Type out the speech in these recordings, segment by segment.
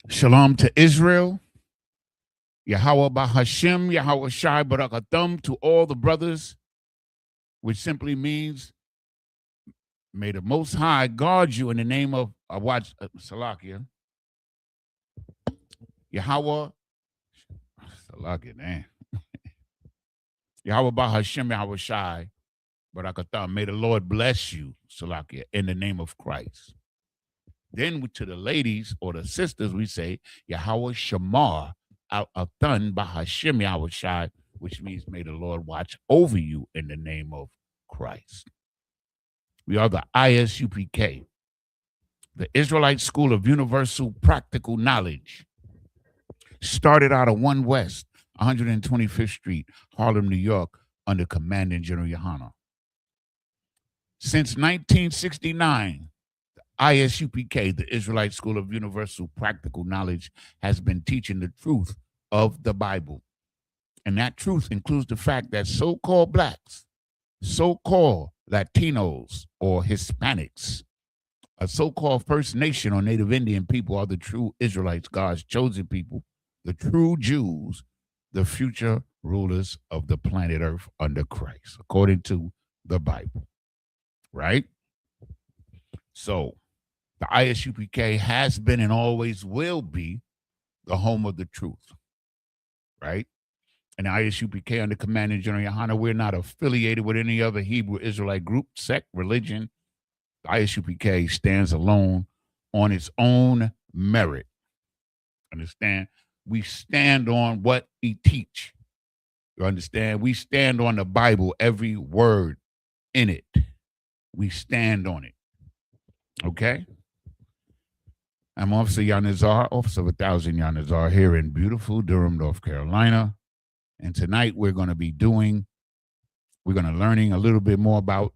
Shalom to Israel. Yahweh Bahashim, Yahweh Shai Barakathum to all the brothers, which simply means, may the Most High guard you in the name of Awad Salakia. Yahweh, Salakia, man. Yahweh Bahashim, Yahweh Shai Barakathum. May the Lord bless you, Salakia, in the name of Christ. Then to the ladies or the sisters, we say, Yahweh Shamar Al-Athan Bahashim Yahweh Shai, which means may the Lord watch over you in the name of Christ. We are the ISUPK, the Israelite School of Universal Practical Knowledge. Started out of 1 West, 125th Street, Harlem, New York, under Commanding General Yohana. Since 1969, ISUPK, the Israelite School of Universal Practical Knowledge, has been teaching the truth of the Bible. And that truth includes the fact that so-called blacks, so-called Latinos or Hispanics, a so-called First Nation or Native Indian people are the true Israelites, God's chosen people, the true Jews, the future rulers of the planet Earth under Christ, according to the Bible, right? So, the ISUPK has been and always will be the home of the truth, right? And the ISUPK under Commanding General Yohana, we're not affiliated with any other Hebrew Israelite group, sect, religion. The ISUPK stands alone on its own merit. Understand? We stand on what we teach. You understand? We stand on the Bible, every word in it. We stand on it. Okay? I'm Officer Yanazar, Officer of 1,000 Yanazar, here in beautiful Durham, North Carolina. And tonight we're going to learning a little bit more about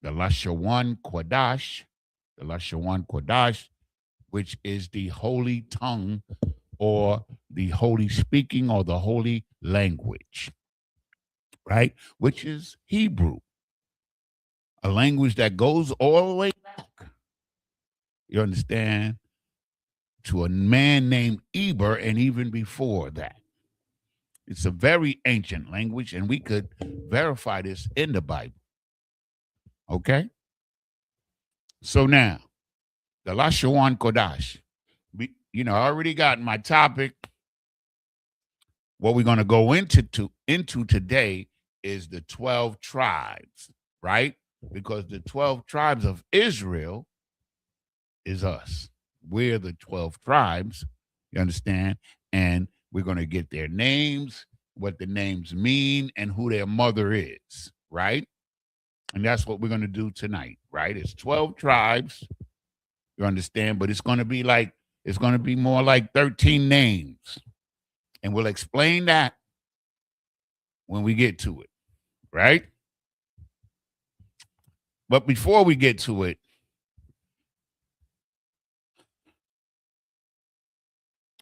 the Lashawan Qadash, which is the holy tongue or the holy speaking or the holy language, right? Which is Hebrew, a language that goes all the way back. You understand? To a man named Eber, and even before that. It's a very ancient language, and we could verify this in the Bible. Okay? So now, the Lashawan Qadash. I already got my topic. What we're going to go into today is the 12 tribes, right? Because the 12 tribes of Israel is us. We're the 12 tribes, you understand? And we're going to get their names, what the names mean, and who their mother is, right? And that's what we're going to do tonight, right? It's 12 tribes, you understand? But it's going to be more like 13 names. And we'll explain that when we get to it, right? But before we get to it,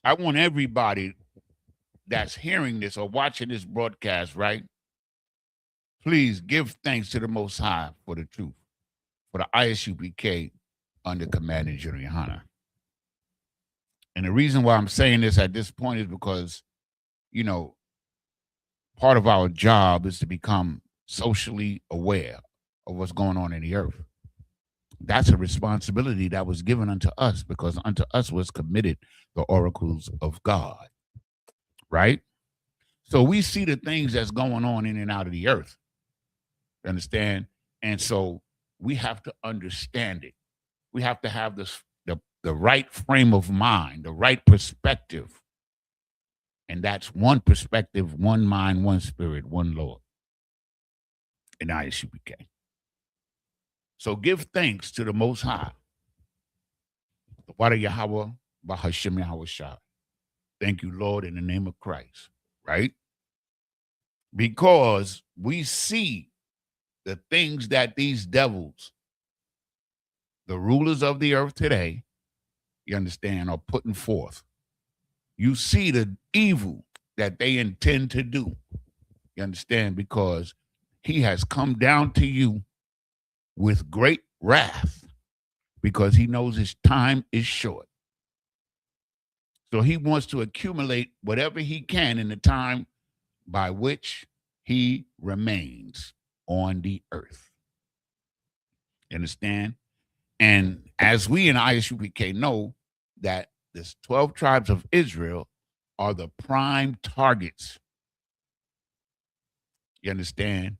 I want everybody that's hearing this or watching this broadcast, right? Please give thanks to the Most High for the truth, for the ISUPK under Commanding General Yohana. And the reason why I'm saying this at this point is because, part of our job is to become socially aware of what's going on in the earth. That's a responsibility that was given unto us, because unto us was committed the oracles of God, right? So we see the things that's going on in and out of the earth. You understand? And so we have to understand it. We have to have the right frame of mind, the right perspective. And that's one perspective, one mind, one spirit, one Lord in ISUPK. So give thanks to the Most High. Wada Yahweh, Bahashim Yahweh Shai. Thank you, Lord, in the name of Christ, right? Because we see the things that these devils, the rulers of the earth today, you understand, are putting forth. You see the evil that they intend to do. You understand? Because he has come down to you with great wrath, because he knows his time is short. So he wants to accumulate whatever he can in the time by which he remains on the earth. You understand? And as we in Isupk know that the 12 tribes of Israel are the prime targets, you understand,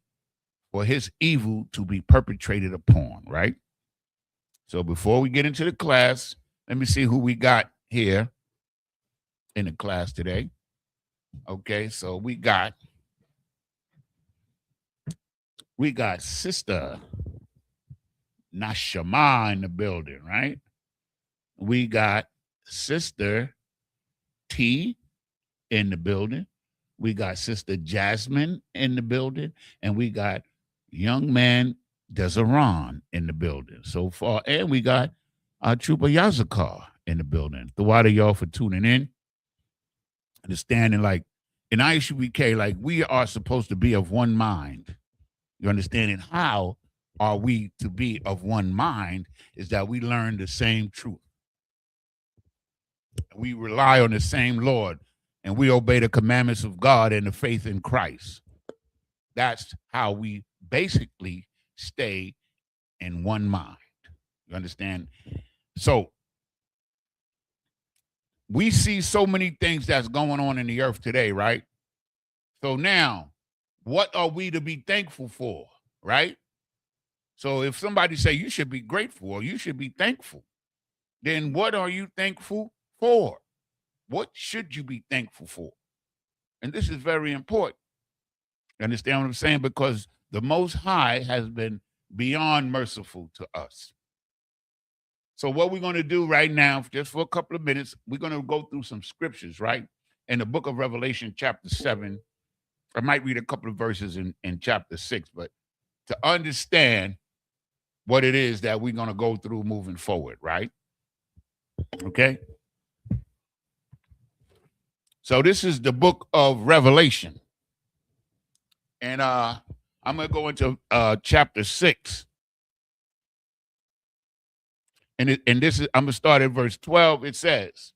for his evil to be perpetrated upon, right? So before we get into the class, let me see who we got here in the class today. Okay, so we got Sister Nashama in the building, right? We got Sister T in the building. We got Sister Jasmine in the building, and we got young man Desaron in the building so far. And we got Trooper Yazakar in the building. The water y'all for tuning in. Understanding, like in ISUBK, like we are supposed to be of one mind. You understanding how are we to be of one mind is that we learn the same truth. We rely on the same Lord, and we obey the commandments of God and the faith in Christ. That's how we basically stay in one mind. You understand? So we see so many things that's going on in the earth today, right? So now, what are we to be thankful for, right? So if somebody say you should be grateful or you should be thankful, then what are you thankful for? What should you be thankful for? And this is very important. You understand what I'm saying? Because the Most High has been beyond merciful to us. So what we're going to do right now, just for a couple of minutes, we're going to go through some scriptures, right? In the book of Revelation, chapter 7. I might read a couple of verses in chapter 6, but to understand what it is that we're going to go through moving forward, right? Okay? So this is the book of Revelation. And I'm going to go into chapter 6. And this is, I'm going to start at verse 12. It says,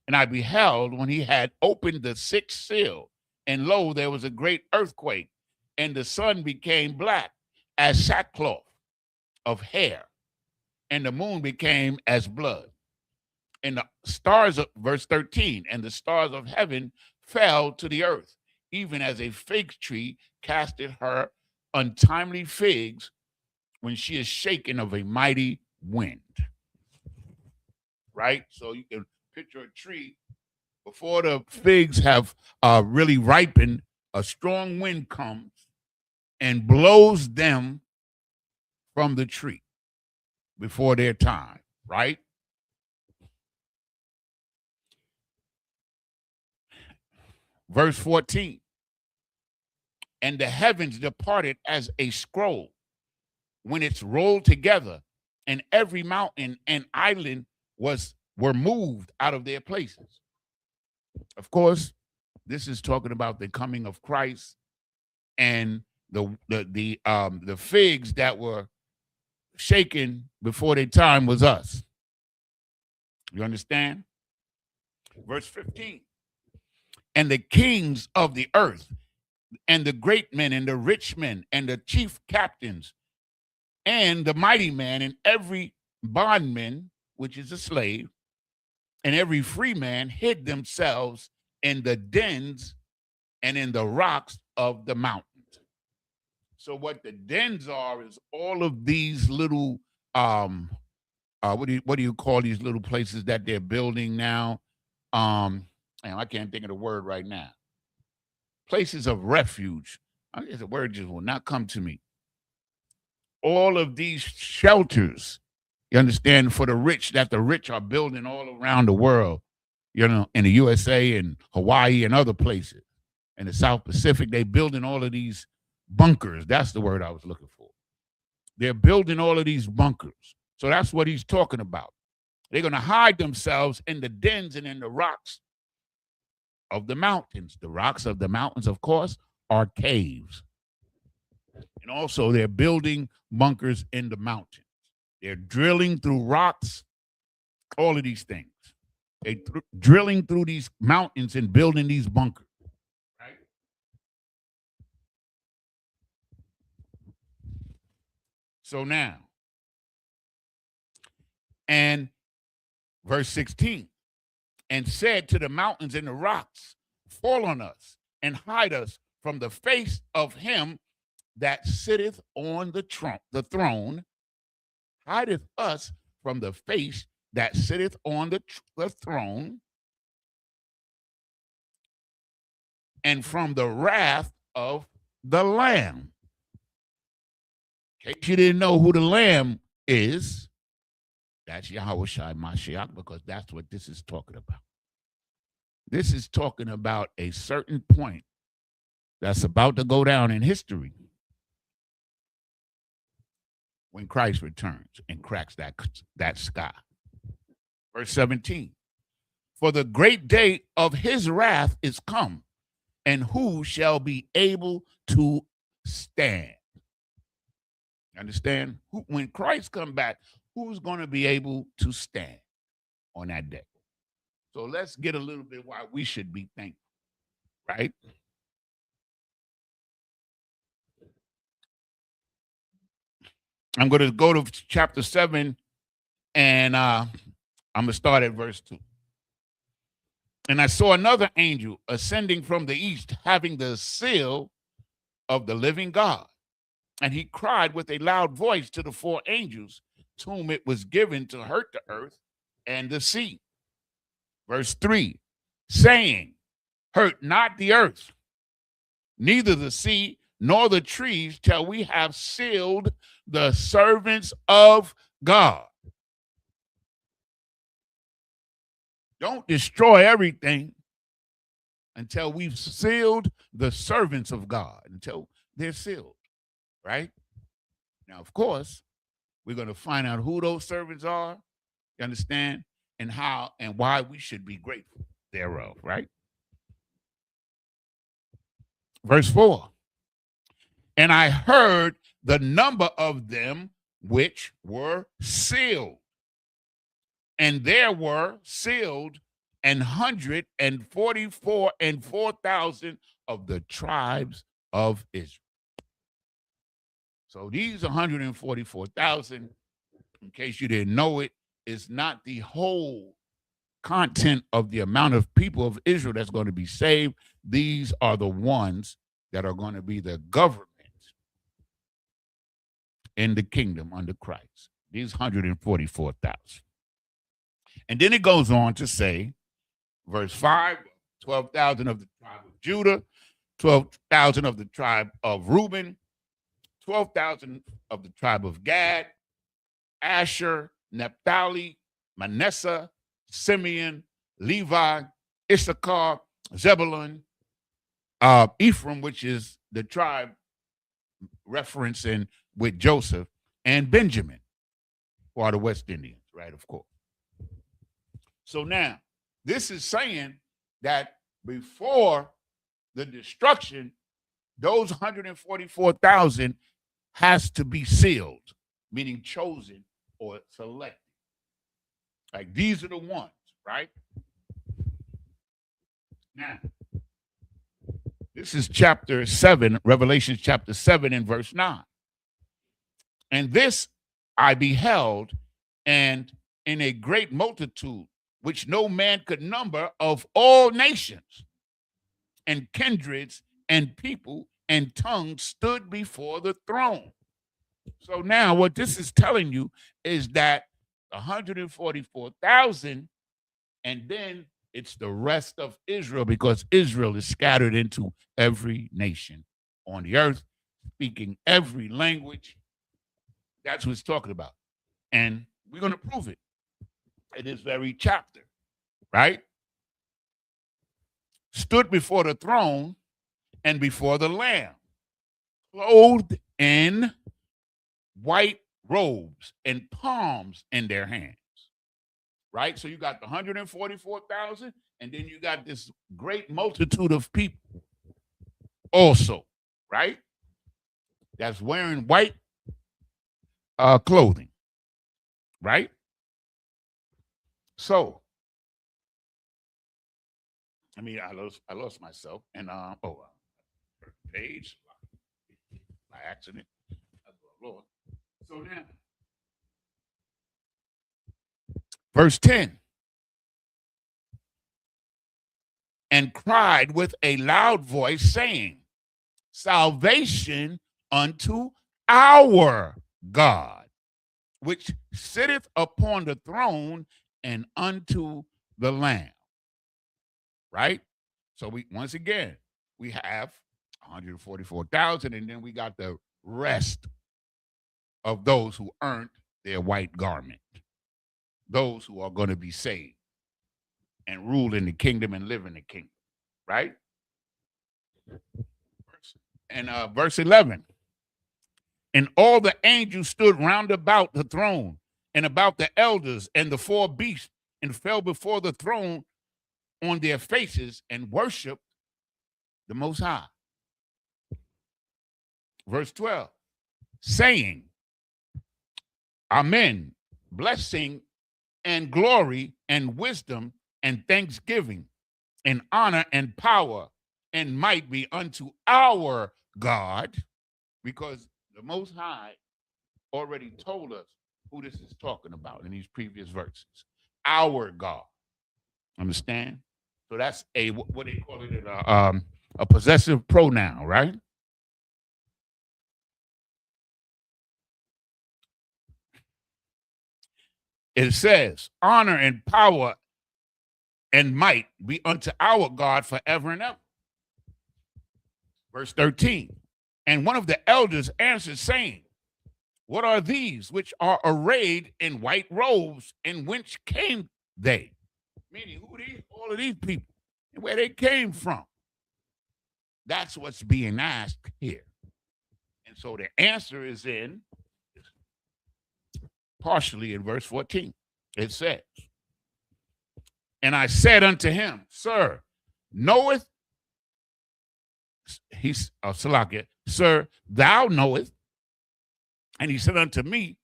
"And I beheld when he had opened the sixth seal, and lo, there was a great earthquake, and the sun became black as sackcloth of hair, and the moon became as blood. And the stars of," verse 13, "and the stars of heaven fell to the earth, even as a fig tree casteth her untimely figs when she is shaken of a mighty wind." Right? So you can picture a tree before the figs have really ripened, a strong wind comes and blows them from the tree before their time, right? Verse 14, "And the heavens departed as a scroll when it's rolled together, and every mountain and island were moved out of their places." Of course, this is talking about the coming of Christ, and the figs that were shaken before their time was us. You understand? Verse 15, "And the kings of the earth, and the great men, and the rich men, and the chief captains, and the mighty man, and every bondman, which is a slave, and every free man hid themselves in the dens and in the rocks of the mountains." So what the dens are is all of these little what do you call these little places that they're building now? And I can't think of the word right now. Places of refuge. I guess the word just will not come to me. All of these shelters, you understand, for the rich, that the rich are building all around the world, you know, in the USA and Hawaii and other places. In the South Pacific, they building all of these bunkers. That's the word I was looking for. They're building all of these bunkers. So that's what he's talking about. They're going to hide themselves in the dens and in the rocks of the mountains. The rocks of the mountains, of course, are caves. And also they're building bunkers in the mountains. They're drilling through rocks, all of these things. They drilling through these mountains and building these bunkers. Right? So now, and verse 16, and said to the mountains and the rocks, fall on us and hide us from the face of him that sitteth on the throne, hideth us from the face that sitteth on the throne, and from the wrath of the Lamb. In case you didn't know who the Lamb is, that's Yahushua Mashiach, because that's what this is talking about. This is talking about a certain point that's about to go down in history when Christ returns and cracks that sky. Verse 17, for the great day of his wrath is come, and who shall be able to stand? Understand? When Christ comes back, who's going to be able to stand on that day? So let's get a little bit why we should be thankful, right? I'm going to go to chapter 7, and I'm going to start at verse 2. And I saw another angel ascending from the east, having the seal of the living God. And he cried with a loud voice to the 4 angels, to whom it was given to hurt the earth and the sea. Verse 3, saying, hurt not the earth, neither the sea, nor the trees, till we have sealed the servants of God. Don't destroy everything until we've sealed the servants of God, until they're sealed, right? Now, of course, we're going to find out who those servants are, you understand, and how and why we should be grateful thereof, right? Verse 4, and I heard the number of them which were sealed, and there were sealed 144 and 4,000 of the tribes of Israel. So these 144,000, in case you didn't know it, is not the whole content of the amount of people of Israel that's going to be saved. These are the ones that are going to be the government in the kingdom under Christ. These 144,000. And then it goes on to say, verse 5, 12,000 of the tribe of Judah, 12,000 of the tribe of Reuben, 12,000 of the tribe of Gad, Asher, Naphtali, Manasseh, Simeon, Levi, Issachar, Zebulun, Ephraim, which is the tribe referencing with Joseph, and Benjamin, who are the West Indians, right, of course. So now, this is saying that before the destruction, those 144,000 has to be sealed, meaning chosen or selected. Like these are the ones, right? Now, this is chapter 7, Revelation chapter 7 and verse 9. And this I beheld, and in a great multitude, which no man could number, of all nations and kindreds and people and tongues, stood before the throne. So now what this is telling you is that 144,000, and then it's the rest of Israel, because Israel is scattered into every nation on the earth, speaking every language. That's what it's talking about. And we're going to prove it in this very chapter, right? Stood before the throne and before the Lamb, clothed in white robes and palms in their hands, right? So you got the 144,000, and then you got this great multitude of people also, right? That's wearing white clothing, right? So I lost myself. And page by accident. Lord. So now, verse 10. And cried with a loud voice, saying, Salvation unto our God, which sitteth upon the throne, and unto the Lamb. Right? So once again, we have 144,000, and then we got the rest of those who earned their white garment, those who are going to be saved and rule in the kingdom and live in the kingdom, right? And verse 11, and all the angels stood round about the throne and about the elders and the four beasts, and fell before the throne on their faces and worshiped the Most High. Verse 12, saying, Amen, blessing and glory and wisdom and thanksgiving and honor and power and might be unto our God, because the Most High already told us who this is talking about in these previous verses. Our God. Understand? So that's what they call it, a possessive pronoun, right? It says, honor and power and might be unto our God forever and ever. Verse 13, and one of the elders answered, saying, what are these which are arrayed in white robes, and whence came they? Meaning, who these, all of these people, and where they came from? That's what's being asked here. And so the answer is partially in verse 14. It says, and I said unto him, Sir, knoweth, Salakia, Sir, thou knowest. And he said unto me,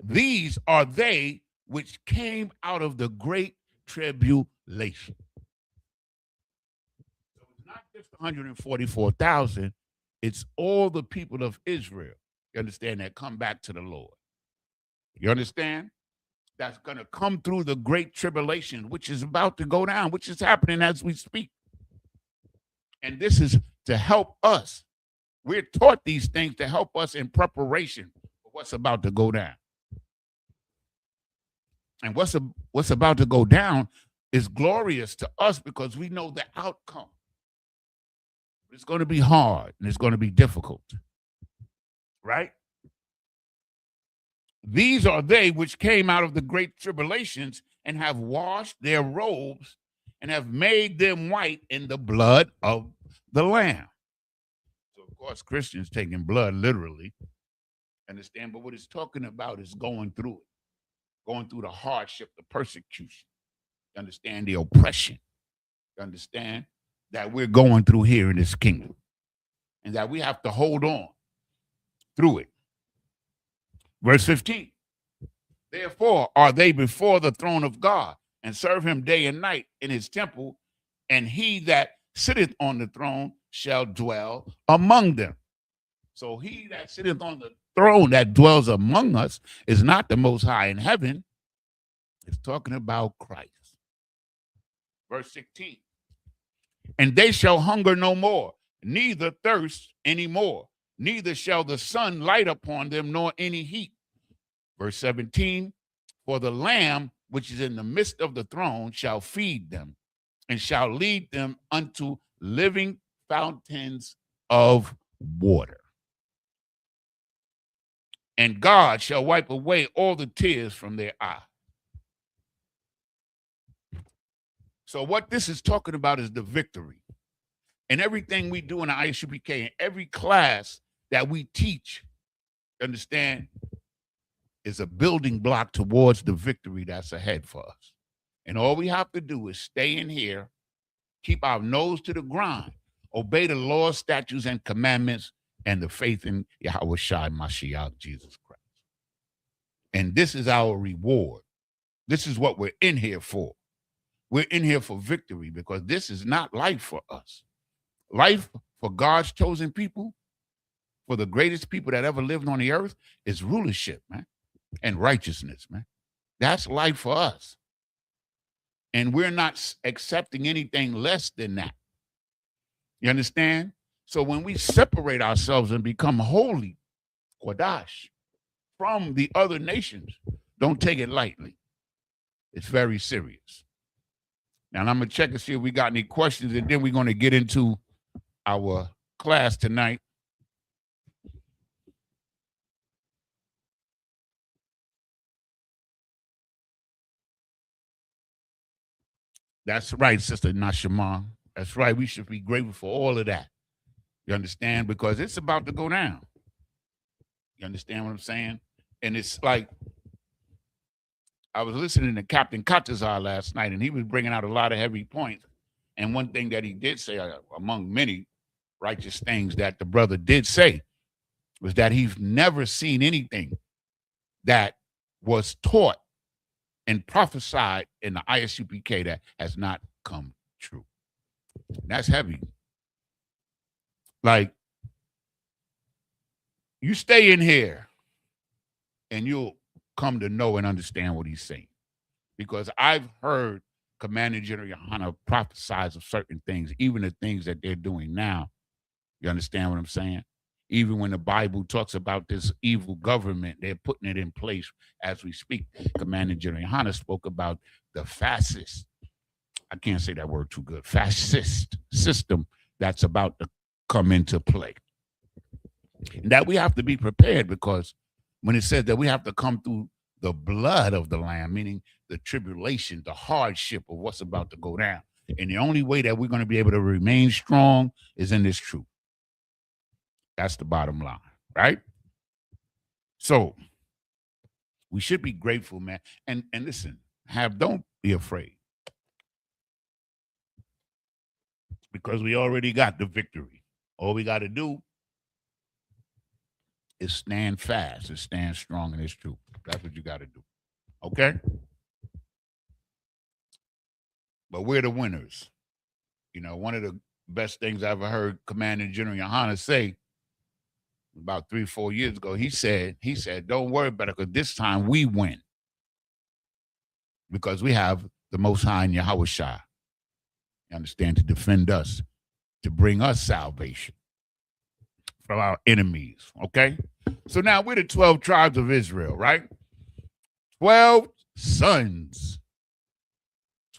these are they which came out of the great tribulation. So it's not just 144,000, it's all the people of Israel, you understand, that come back to the Lord. You understand? That's going to come through the great tribulation, which is about to go down, which is happening as we speak. And this is to help us. We're taught these things to help us in preparation for what's about to go down. And what's about to go down is glorious to us because we know the outcome. It's going to be hard and it's going to be difficult. Right? These are they which came out of the great tribulations and have washed their robes and have made them white in the blood of the Lamb. So, of course, Christians taking blood literally, understand, but what it's talking about is going through it, going through the hardship, the persecution, you understand, the oppression, you understand, that we're going through here in this kingdom, and that we have to hold on through it. Verse 15, therefore are they before the throne of God, and serve him day and night in his temple, and he that sitteth on the throne shall dwell among them. So he that sitteth on the throne that dwells among us is not the Most High in heaven. It's talking about Christ. Verse 16, and they shall hunger no more, neither thirst any more, neither shall the sun light upon them, nor any heat. Verse 17, for the Lamb which is in the midst of the throne shall feed them, and shall lead them unto living fountains of water. And God shall wipe away all the tears from their eyes. So what this is talking about is the victory. And everything we do in the Isupk, in every class that we teach, understand, is a building block towards the victory that's ahead for us. And all we have to do is stay in here, keep our nose to the grind, obey the laws, statutes, and commandments, and the faith in Yahweh Shai Mashiach, Jesus Christ. And this is our reward. This is what we're in here for. We're in here for victory because this is not life for us. Life for God's chosen people, for the greatest people that ever lived on the earth, is rulership, man, and righteousness, man. That's life for us. And we're not accepting anything less than that. You understand? So when we separate ourselves and become holy, Qadash, from the other nations, don't take it lightly. It's very serious. Now, I'm going to check and see if we got any questions, and then we're going to get into our class tonight. That's right, Sister Nashima. That's right. We should be grateful for all of that. You understand? Because it's about to go down. You understand what I'm saying? And it's like, I was listening to Captain Katazar last night, and he was bringing out a lot of heavy points. And one thing that he did say, among many righteous things that the brother did say, was that he's never seen anything that was taught and prophesied in the Isupk that has not come true. And that's heavy. Like, you stay in here and you'll come to know and understand what he's saying. Because I've heard Commander General Yohana prophesize of certain things, even the things that they're doing now. You understand what I'm saying? Even when the Bible talks about this evil government, they're putting it in place as we speak. Commander General Yohana spoke about the fascist, I can't say that word too good, fascist system that's about to come into play. And that we have to be prepared, because when it says that we have to come through the blood of the Lamb, meaning the tribulation, the hardship of what's about to go down. And the only way that we're going to be able to remain strong is in this truth. That's the bottom line, right? So we should be grateful, man. And listen, don't be afraid, because we already got the victory. All we got to do is stand fast and stand strong in this truth. That's what you got to do. Okay? But we're the winners. You know, one of the best things I ever heard Commander General Yohana say about 3-4 years ago, he said, don't worry about it, because this time we win. Because we have the Most High in Yahweh Shai. You understand? To defend us, to bring us salvation from our enemies. Okay? So now we're the 12 tribes of Israel, right? 12 sons,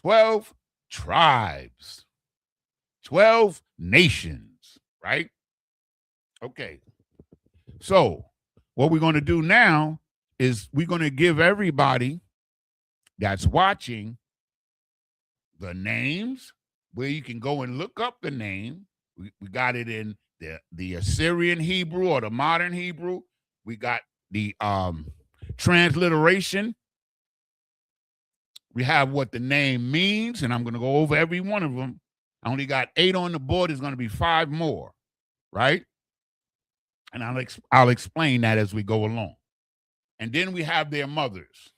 12 tribes, 12 nations, right? Okay. So what we're going to do now is we're going to give everybody that's watching the names, where you can go and look up the name. We got it in the Assyrian Hebrew or the modern Hebrew. We got the transliteration. We have what the name means, and I'm going to go over every one of them. I only got 8 on the board. There's going to be 5 more, right? And I'll explain that as we go along. And then we have their mothers,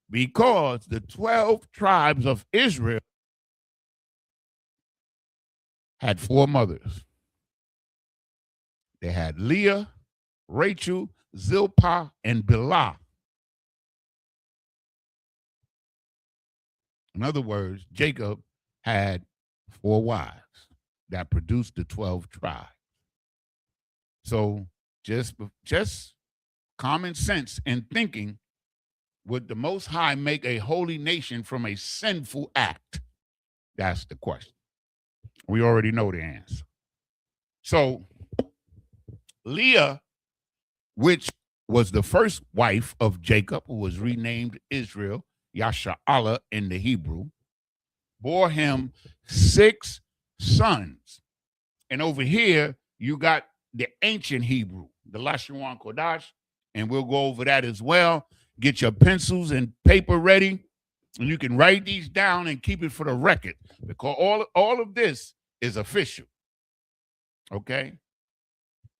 because the 12 tribes of Israel had 4 mothers. They had Leah, Rachel, Zilpah, and Bilhah. In other words, Jacob had 4 wives that produced the 12 tribes. So just common sense and thinking, would the Most High make a holy nation from a sinful act? That's the question. We already know the answer. So Leah, which was the first wife of Jacob, who was renamed Israel, Yasha'Allah in the Hebrew, bore him 6 sons. And over here, you got the ancient Hebrew, the Lashawan Qadash, and we'll go over that as well. Get your pencils and paper ready, and you can write these down and keep it for the record, because all of this is official. Okay?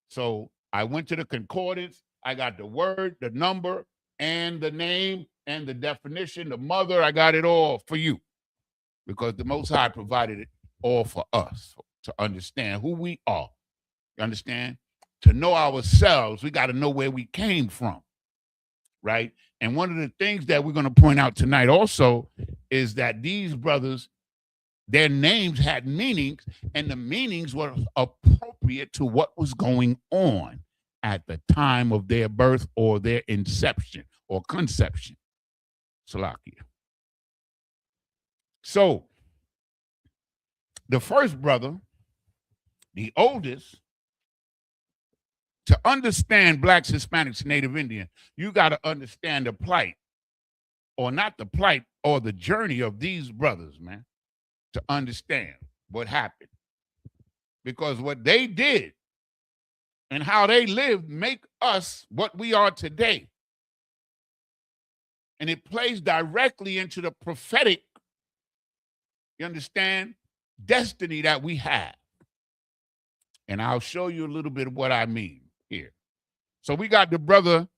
So I went to the concordance. I got the word, the number, and the name, and the definition, the mother. I got it all for you. because the Most High provided it all for us to understand who we are. You understand? To know ourselves, we got to know where we came from, right? And one of the things that we're going to point out tonight also is that these brothers, their names had meanings, and the meanings were appropriate to what was going on at the time of their birth or their inception or conception. Salakia. So, the first brother, the oldest, to understand Blacks, Hispanics, Native Indian, you got to understand the plight, or not the plight, or the journey of these brothers, man, to understand what happened. Because what they did and how they lived make us what we are today. And it plays directly into the prophetic, you understand, destiny that we have. And I'll show you a little bit of what I mean here. So we got the brother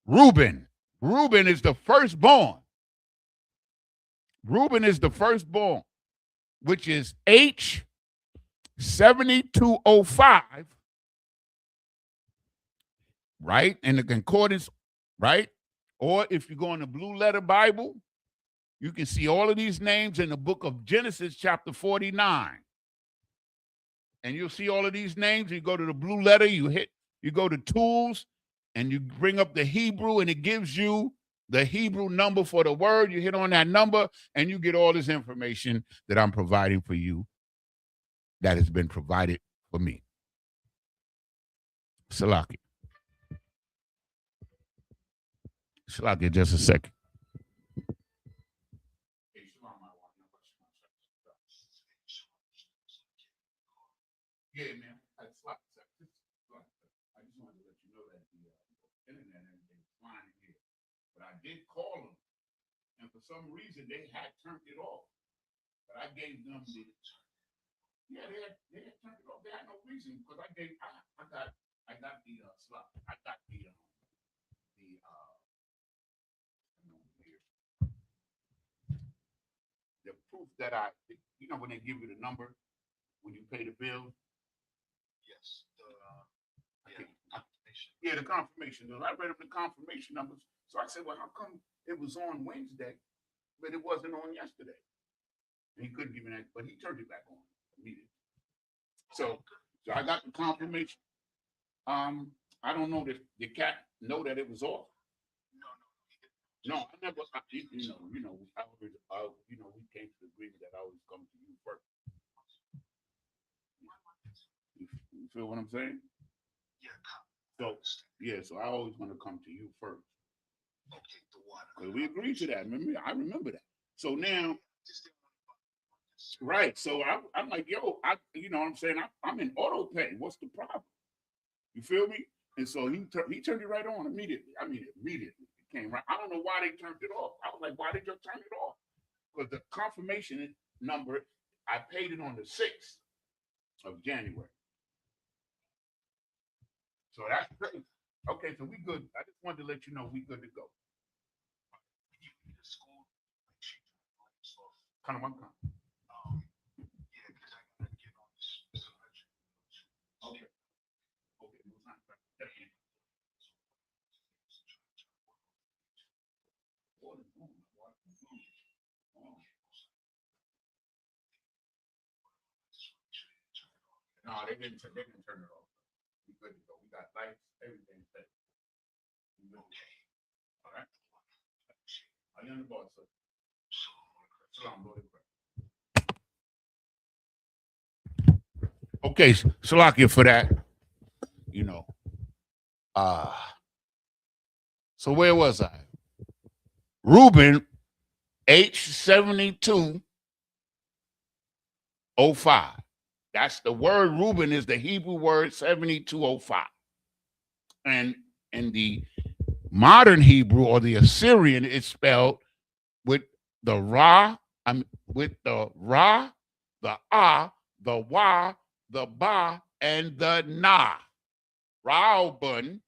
Reuben. Reuben is the firstborn. Reuben is the firstborn, which is H7205, right? In the concordance, right? Or if you go in the Blue Letter Bible, you can see all of these names in the book of Genesis, chapter 49. And you'll see all of these names. You go to the Blue Letter, you go to Tools, and you bring up the Hebrew, and it gives you the Hebrew number for the word. You hit on that number, and you get all this information that I'm providing for you that has been provided for me. Salaki. Salaki, just a second. Yeah, man. I just wanted to let you know that the internet and everything is flying in here. But I did call them, and for some reason they had turned it off. But I gave them the they had turned it off. They had no reason because I got the slot. I got the proof that when they give you the number when you pay the bill. Yes. The confirmation. I read up the confirmation numbers. So I said, well, how come it was on Wednesday, but it wasn't on yesterday? And he couldn't give me that, but he turned it back on immediately. So I got the confirmation. I don't know that the cat know that it was off. No, I never. We came to the agreement that I always come to you first. You feel what I'm saying? So I always want to come to you first. Okay, the water. Because we agreed to that. I remember that. So now, right. So I'm like, yo, you know what I'm saying? I'm in auto pay. What's the problem? You feel me? And so he turned it right on immediately. I mean, immediately it came right. I don't know why they turned it off. I was like, why did you turn it off? Because the confirmation number, I paid it on the 6th of January. So that's crazy. Okay, so we good. I just wanted to let you know we good to go. Kind of one kind. Yeah, because I gotta get on this. Okay. No, they didn't turn it off. We good to go. We got lights, everything set. Okay. All right. I am the boss, sir. Okay, Salakia for that. So where was I? Reuben, H7205. That's the word. Reuben is the Hebrew word 7205. And in the modern Hebrew or the Assyrian, it's spelled with the Ra, with the Ra, the Ah, the Wa, the Ba, and the Na. Ra'awbun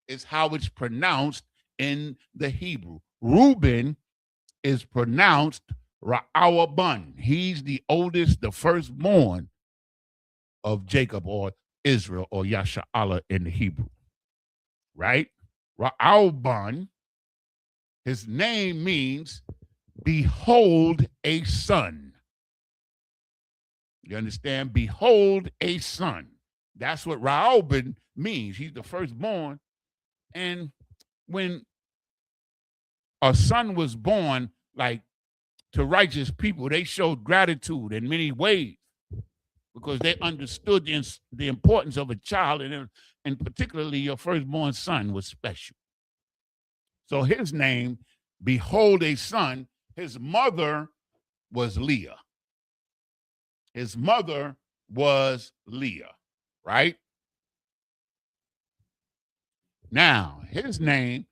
is how it's pronounced in the Hebrew. Reuben is pronounced Ra'awabun. He's the oldest, the firstborn of Jacob or Israel or Yasha'Allah in the Hebrew, right? Ra'awabun, his name means behold a son. You understand? Behold a son. That's what Ra'awabun means. He's the firstborn. And when a son was born, like to righteous people, they showed gratitude in many ways because they understood the importance of a child, and particularly your firstborn son was special. So his name, behold a son, his mother was Leah. His mother was Leah, right? Now, his name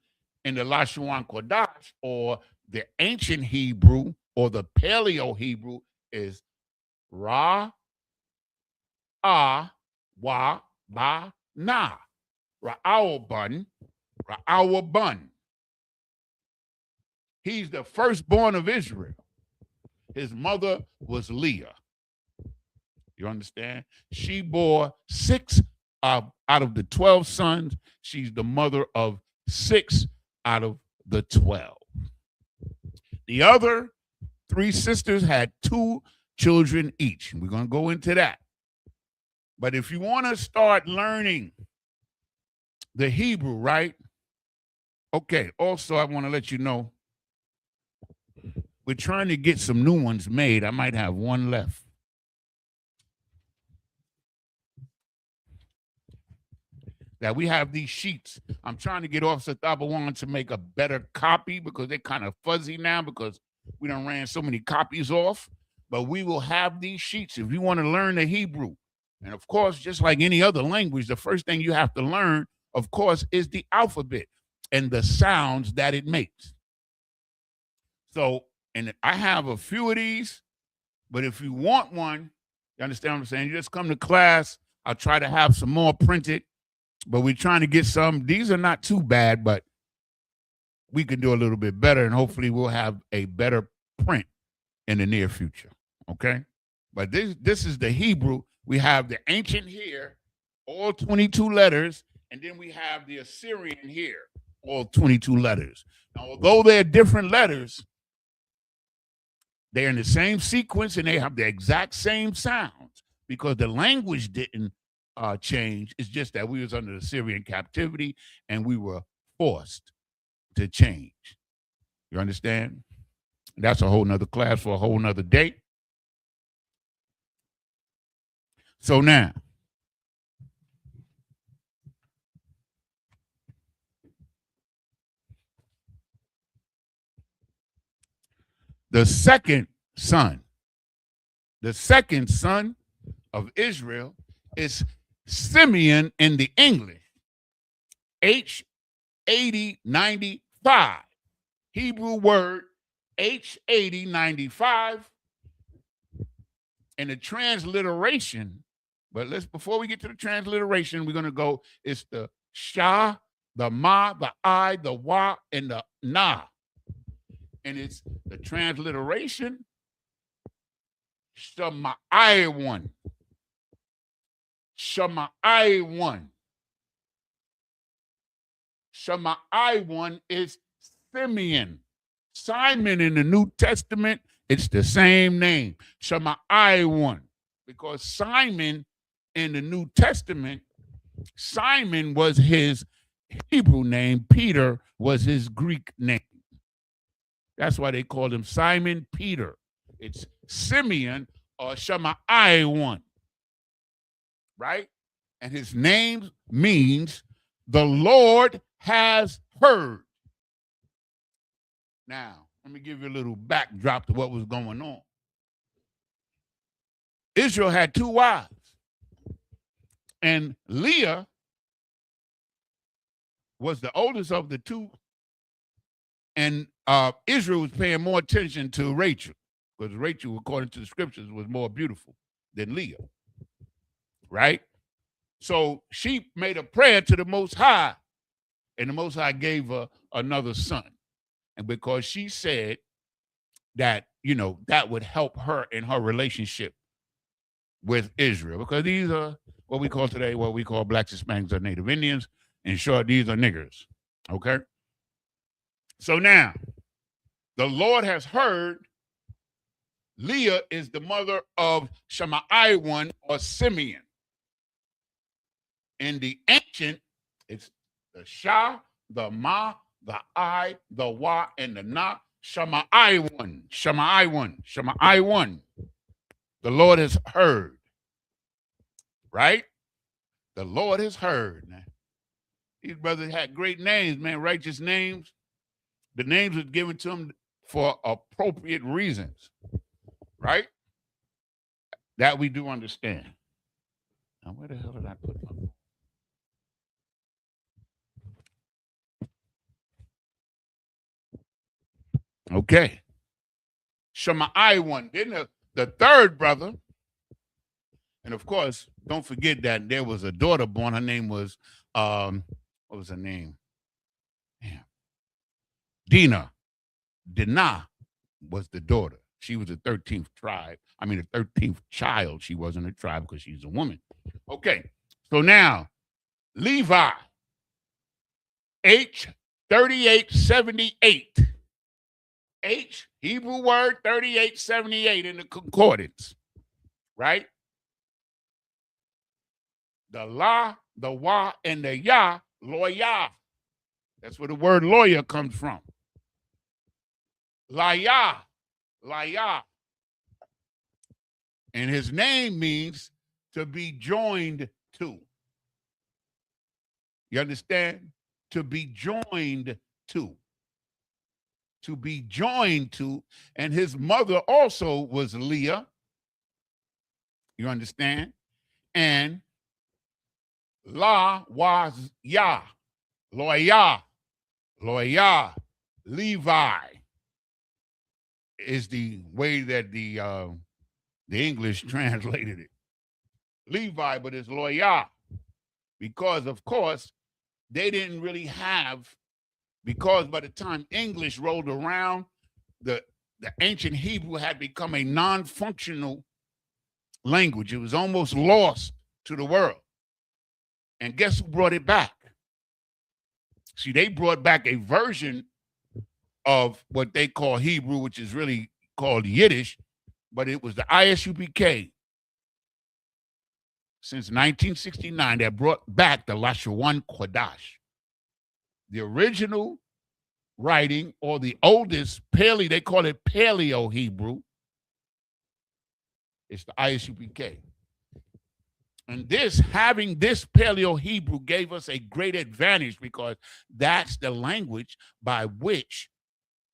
in the Lashawan Qadash, or the ancient Hebrew, or the Paleo Hebrew, is Ra, Wa, Ba, Na. Ra'awabun, Ra'awabun. He's the firstborn of Israel. His mother was Leah. You understand? She bore 6 out of the 12 sons. She's the mother of 6 out of the 12. The other 3 sisters had 2 children each. We're going to go into that. But if you want to start learning the Hebrew, right? Okay, also I want to let you know, we're trying to get some new ones made. I might have one left. That we have these sheets. I'm trying to get Officer Thabawan to make a better copy because they're kind of fuzzy now because we done ran so many copies off. But we will have these sheets if you want to learn the Hebrew. And of course, just like any other language, the first thing you have to learn, of course, is the alphabet and the sounds that it makes. So, and I have a few of these, but if you want one, you understand what I'm saying? You just come to class. I'll try to have some more printed, but we're trying to get some. These are not too bad, but we can do a little bit better, and hopefully we'll have a better print in the near future, okay? But this is the Hebrew. We have the ancient here, all 22 letters, and then we have the Assyrian here, all 22 letters. Now, although they're different letters, they're in the same sequence and they have the exact same sounds because the language didn't change. It's just that we was under the Syrian captivity and we were forced to change. You understand? That's a whole nother class for a whole nother day. So now, the second son of Israel is Simeon in the English, H8095. Hebrew word H8095. And the transliteration, but before we get to the transliteration, we're going to go, it's the Shah, the Ma, the I, the Wa, and the Na. And it's the transliteration, Shama'ai one. Shama'ai one. Shama'ai one is Simeon. Simon in the New Testament, it's the same name, Shama'ai one. Because Simon in the New Testament, Simon was his Hebrew name, Peter was his Greek name. That's why they called him Simon Peter. It's Simeon or Shama'ai one, right? And his name means the Lord has heard. Now, let me give you a little backdrop to what was going on. Israel had 2 wives, and Leah was the oldest of the 2. And Israel was paying more attention to Rachel because Rachel, according to the scriptures, was more beautiful than Leah, right? So she made a prayer to the Most High, and the Most High gave her another son. And because she said, that, that would help her in her relationship with Israel, because these are what we call today, what we call blacks, Hispanics, or Native Indians. In short, these are niggers. Okay. So now the Lord has heard. Leah is the mother of Shemaiah or Simeon. In the ancient, it's the Shah, the Ma, the I, the Wa, and the Na. Shemaiah. The Lord has heard. Right? The Lord has heard. These brothers had great names, man, righteous names. The names were given to them for appropriate reasons. Right? That we do understand. Now, where the hell did I put my phone? Okay. Shemaiah. Then the third brother, and of course, don't forget that there was a daughter born. Her name was, what was her name? Damn. Dinah was the daughter. She was the 13th tribe. I mean, the 13th child. She wasn't a tribe because she's a woman. Okay. So now, Levi, H 3878. H, Hebrew word 3878 in the concordance. Right? The La, the Wa, and the Ya, Loya. That's where the word lawyer comes from. Laya. And his name means to be joined to. You understand? To be joined to. To be joined to. And his mother also was Leah. You understand? And La was Ya. Loya. Levi is the way that the English translated it. Levi, but it's Loya. Because, of course, they didn't really have, because by the time English rolled around, the ancient Hebrew had become a non-functional language. It was almost lost to the world. And guess who brought it back? See, they brought back a version of what they call Hebrew, which is really called Yiddish, but it was the Isupk since 1969 that brought back the Lashawan Qadash. The original writing, or the oldest Paleo, they call it Paleo Hebrew. It's the Isupk. And having this Paleo Hebrew gave us a great advantage, because that's the language by which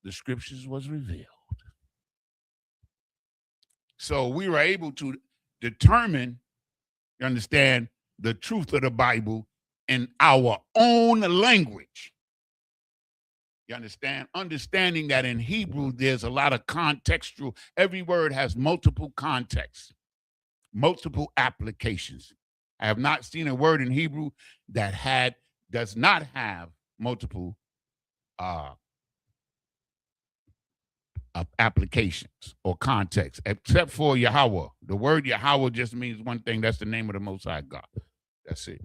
the scriptures was revealed. So we were able to determine, you understand, the truth of the Bible in our own language. You understand? Understanding that in Hebrew, there's a lot of contextual. Every word has multiple contexts, multiple applications. I have not seen a word in Hebrew that does not have multiple applications or context, except for Yahweh. The word Yahweh just means one thing. That's the name of the Most High God. That's it.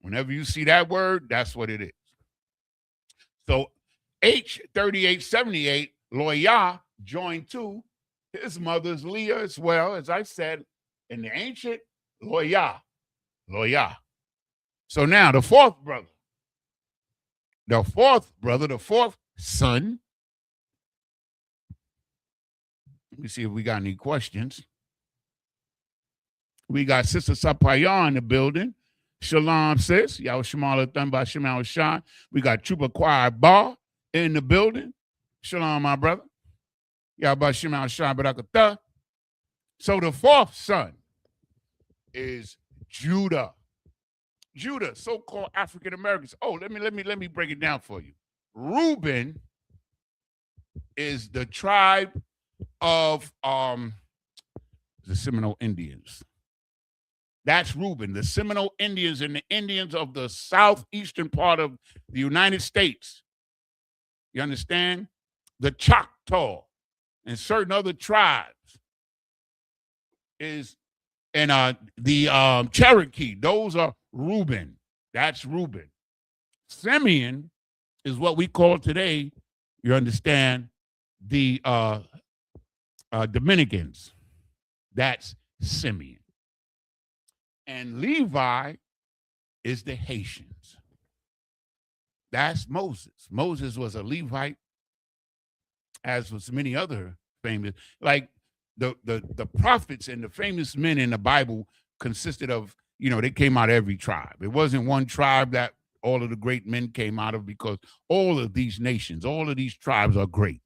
Whenever you see that word, that's what it is. So H 3878, Loya, joined to his mother's Leah as well, as I said, in the ancient Loya. So now the fourth son. Let me see if we got any questions. We got Sister Sapaya in the building. Shalom, sis. Y'all Shemala Thumba Shemal Shah. We got Trooper Choir Bar in the building. Shalom, my brother. Y'all Ba Shemal Shah Barakatah. So the fourth son is Judah. Judah, so-called African Americans. Oh, let me break it down for you. Reuben is the tribe of the Seminole Indians. That's Reuben. The Seminole Indians and the Indians of the southeastern part of the United States. You understand? The Choctaw and certain other tribes is, and the Cherokee, those are Reuben. That's Reuben. Simeon is what we call today, you understand, the Dominicans. That's Simeon. And Levi is the Haitians. That's Moses. Moses was a Levite, as was many other famous, like the prophets and the famous men in the Bible consisted of, they came out of every tribe. It wasn't one tribe that all of the great men came out of, because all of these nations, all of these tribes are great.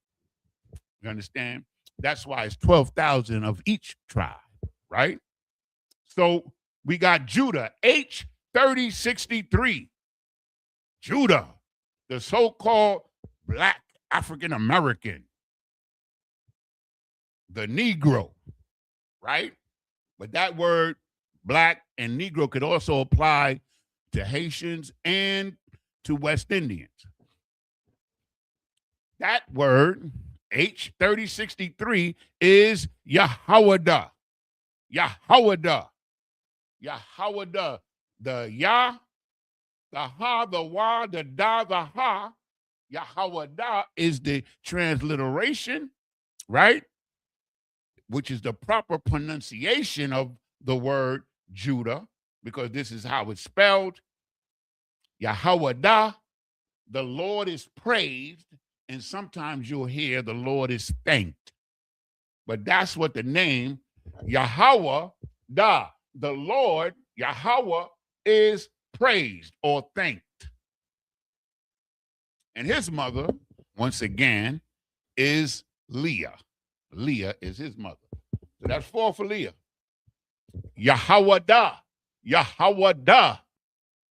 You understand? That's why it's 12,000 of each tribe, right? So we got Judah, H3063. Judah, the so-called Black African American, the Negro, right? But that word Black and Negro could also apply to Haitians and to West Indians. That word, H3063, is Yahwadah. Yahwadah. Yahwadah. The Yah, the Ha, the Wa, the Da, the Ha. Yahwadah is the transliteration, right? Which is the proper pronunciation of the word Judah, because this is how it's spelled. Yahwadah, the Lord is praised, and sometimes you'll hear the Lord is thanked. But that's what the name Yahweh, the Lord, Yahweh, is praised or thanked. And his mother, once again, is Leah. Leah is his mother. So that's 4 for Leah. Yahwadah. Yahwadah.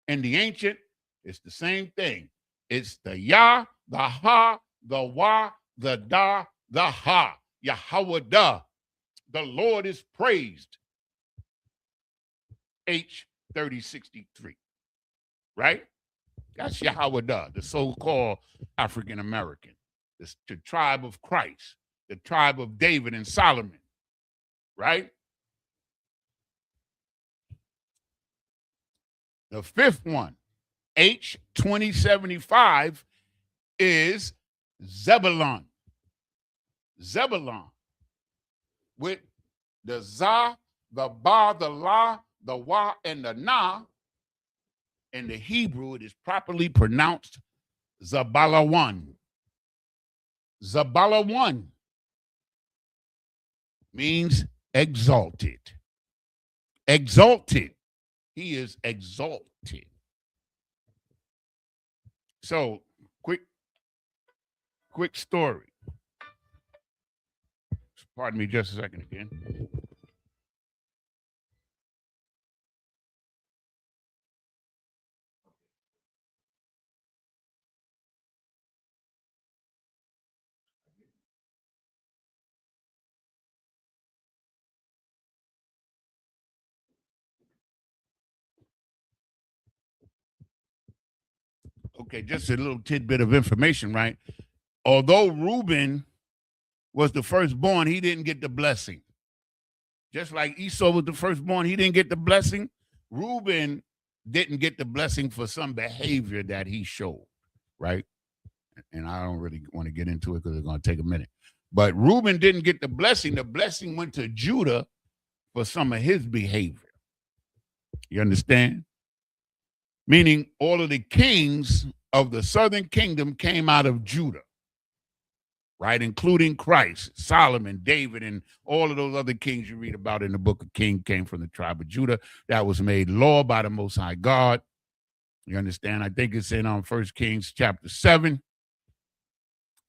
In the ancient, it's the same thing. It's the Yah, the Ha, the Wa, the Da, the Ha. Yahwadah. The Lord is praised. H3063. Right? That's Yahwadah, the so-called African American, the tribe of Christ, the tribe of David and Solomon, right? The 5th one, H2075, is Zebulon. Zebulon, with the Za, the Ba, the La, the Wa, and the Na. In the Hebrew, it is properly pronounced Zabalawan. Zabalawan means exalted. Exalted. He is exalted. So, quick story. Pardon me just a second again. Okay, just a little tidbit of information, right? Although Reuben was the firstborn, he didn't get the blessing. Just like Esau was the firstborn, he didn't get the blessing. Reuben didn't get the blessing for some behavior that he showed, right? And I don't really want to get into it because it's going to take a minute. But Reuben didn't get the blessing. The blessing went to Judah for some of his behavior. You understand? Meaning all of the kings of the southern kingdom came out of Judah, right? Including Christ, Solomon, David, and all of those other kings you read about in the book of Kings came from the tribe of Judah. That was made law by the Most High God. You understand? I think it's in 1 Kings chapter 7.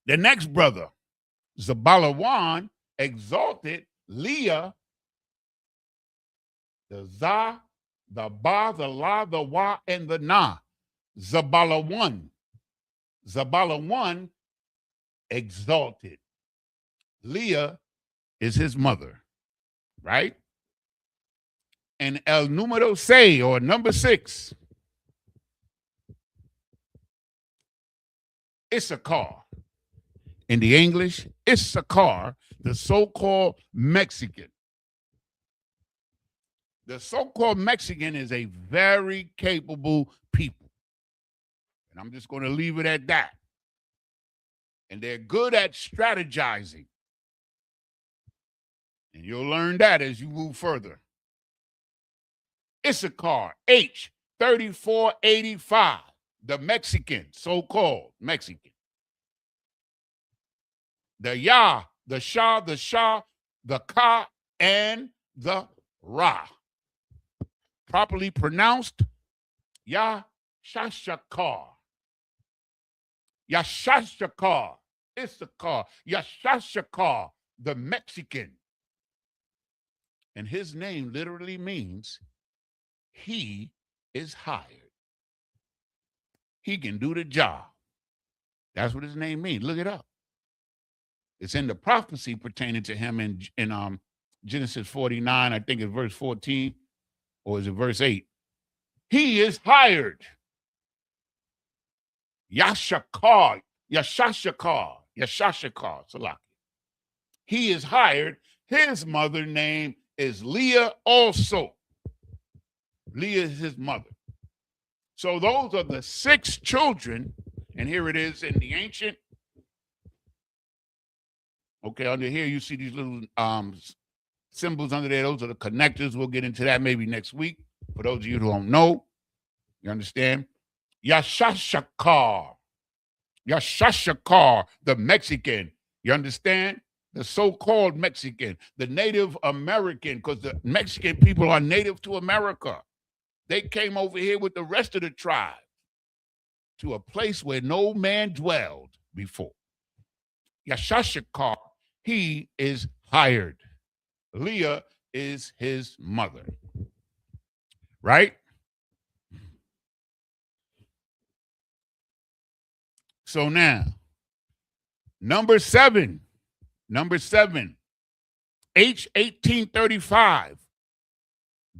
The next brother, Zabalawan, exalted Leah, the Za, the Ba, the La, the Wa, and the Na. Zabalawan. Zabalawan exalted. Leah is his mother, right? And el número 6, or number 6, Issachar. In the English, Issachar, the so-called Mexican. The so-called Mexican is a very capable people. And I'm just going to leave it at that. And they're good at strategizing. And you'll learn that as you move further. Issachar, H3485, the Mexican, so-called Mexican. The Yah, the Shah, the Ka, and the Ra. Properly pronounced, Yashashakar. Yashashakar, Issachar, Yashashakar, the Mexican. And his name literally means he is hired. He can do the job. That's what his name means. Look it up. It's in the prophecy pertaining to him in Genesis 49, I think it's verse 14, or is it verse 8? He is hired. Yashashakar, Salaki. He is hired. His mother name is Leah also. Leah is his mother. So those are the 6 children, and here it is in the ancient. Okay, under here you see these little symbols under there. Those are the connectors. We'll get into that maybe next week. For those of you who don't know, you understand? Yashashakar, the Mexican. You understand? The so-called Mexican, the Native American, because the Mexican people are native to America. They came over here with the rest of the tribe to a place where no man dwelled before. Yashashakar, he is hired. Leah is his mother. Right? So now, number 7, H1835,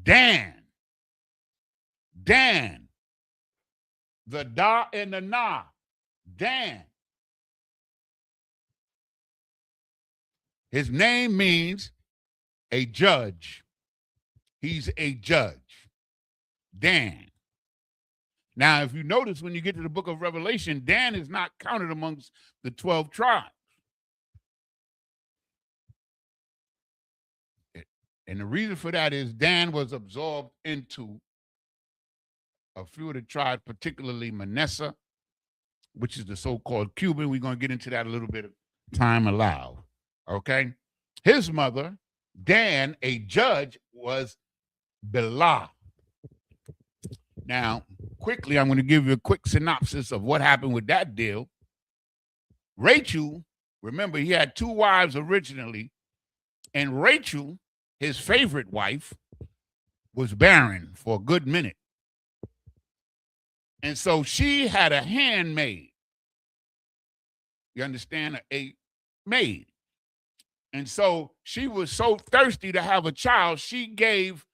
Dan, the Da and the Na, Dan. His name means a judge. He's a judge. Dan. Now, if you notice, when you get to the book of Revelation, Dan is not counted amongst the 12 tribes. And the reason for that is Dan was absorbed into a few of the tribes, particularly Manasseh, which is the so-called Cuban. We're going to get into that a little bit of time allowed. Okay? His mother, Dan, a judge, was Bela. Now, quickly, I'm going to give you a quick synopsis of what happened with that deal. Rachel, remember, he had 2 wives originally, and Rachel, his favorite wife, was barren for a good minute. And so she had a handmaid. You understand? A maid. And so she was so thirsty to have a child, she gave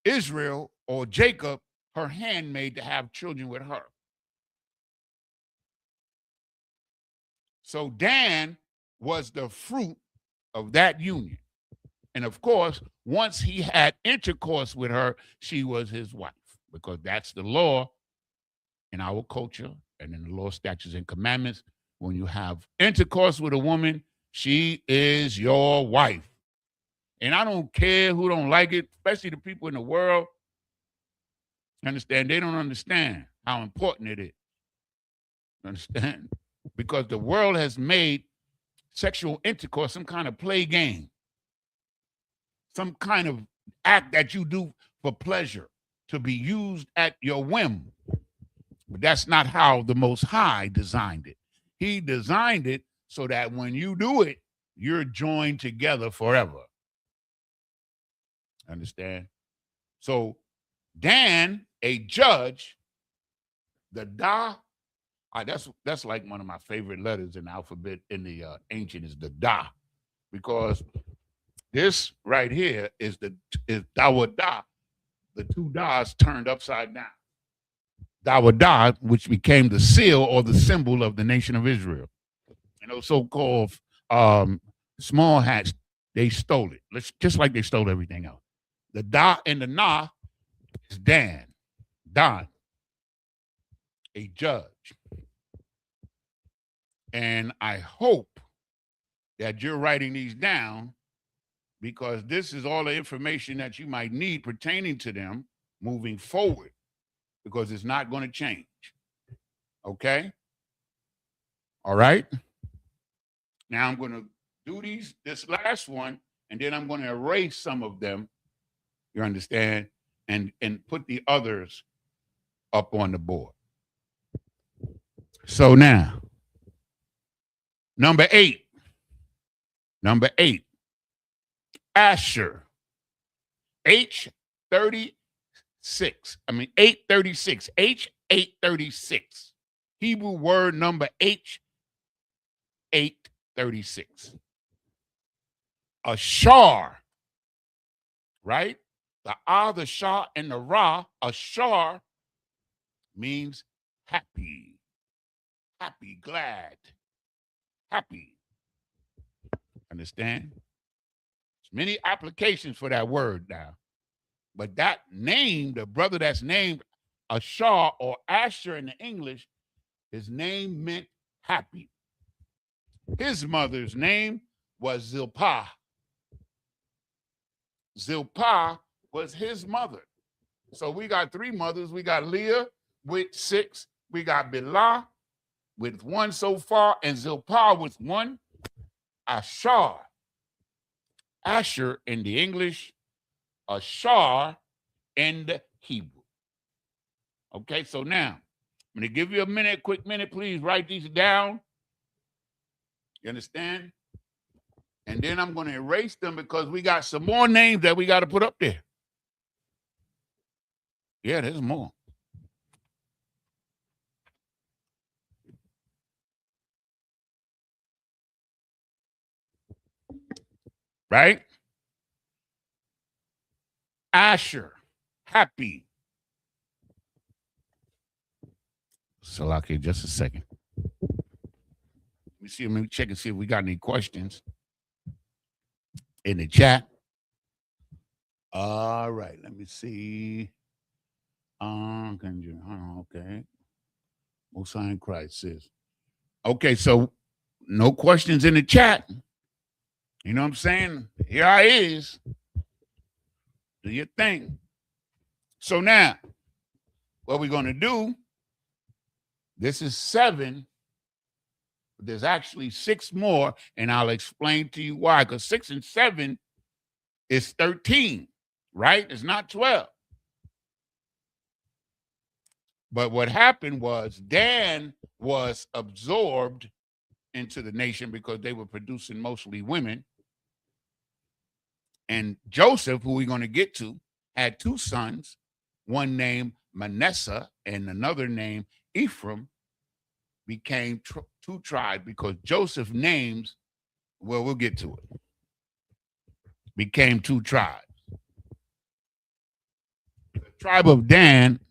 Israel or Jacob her handmaid to have children with her. So Dan was the fruit of that union. And of course, once he had intercourse with her, she was his wife, because that's the law in our culture and in the law, statutes, and commandments. When you have intercourse with a woman, she is your wife. And I don't care who don't like it, especially the people in the world. Understand? They don't understand how important it is. Understand? Because the world has made sexual intercourse some kind of play game, some kind of act that you do for pleasure, to be used at your whim. But that's not how the Most High designed it. He designed it so that when you do it, you're joined together forever. Understand? So Dan, a judge, the Da, that's like one of my favorite letters in the alphabet in the ancient, is the Da, because this right here is Dawada, the 2 Das turned upside down. Dawada, which became the seal or the symbol of the nation of Israel. And those so-called small hats, they stole it. Just like they stole everything else. The da and the na is Don, a judge. And I hope that you're writing these down, because this is all the information that you might need pertaining to them moving forward, because it's not going to change. Okay? All right? Now I'm going to do this last one, and then I'm going to erase some of them, you understand, and put the others up on the board. So now, number 8, Asher, H36, H836, Hebrew word number H836. Ashar, right? The the Shah, and the Ra, Ashar, means happy, glad, happy. Understand? There's many applications for that word now. But that name, the brother that's named Ashar or Asher in the English, his name meant happy. His mother's name was Zilpah. Zilpah was his mother. So we got 3 mothers. We got Leah with 6. We got Bilhah with 1 so far, and Zilpah with 1. Ashar. Asher in the English, Ashar in the Hebrew. Okay, so now I'm going to give you a quick minute. Please write these down. You understand? And then I'm going to erase them, because we got some more names that we got to put up there. Yeah, there's more. Right? Asher, happy. Salaki, just a second. Let me check and see if we got any questions in the chat. All right, let me see. Okay. Most High in Christ says. Okay, so no questions in the chat. You know what I'm saying? Here I is. Do your thing. So now, what we're going to do, this is 7. There's actually 6 more, and I'll explain to you why. Because 6 and 7 is 13, right? It's not 12. But what happened was Dan was absorbed into the nation because they were producing mostly women. And Joseph, who we're going to get to, had 2 sons, one named Manasseh and another named Ephraim, became 2 tribes, because Joseph names, well, we'll get to it, became 2 tribes. The tribe of Dan,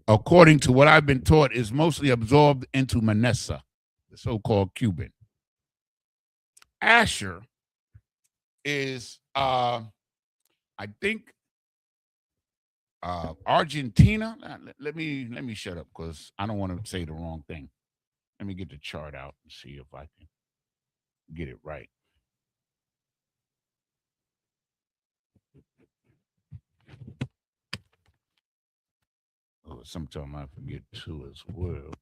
according to what I've been taught, is mostly absorbed into Manasseh, the so-called Cuban. Asher is, I think, Argentina. Let me shut up, because I don't want to say the wrong thing. Let me get the chart out and see if I can get it right. Oh, sometimes I forget too as well.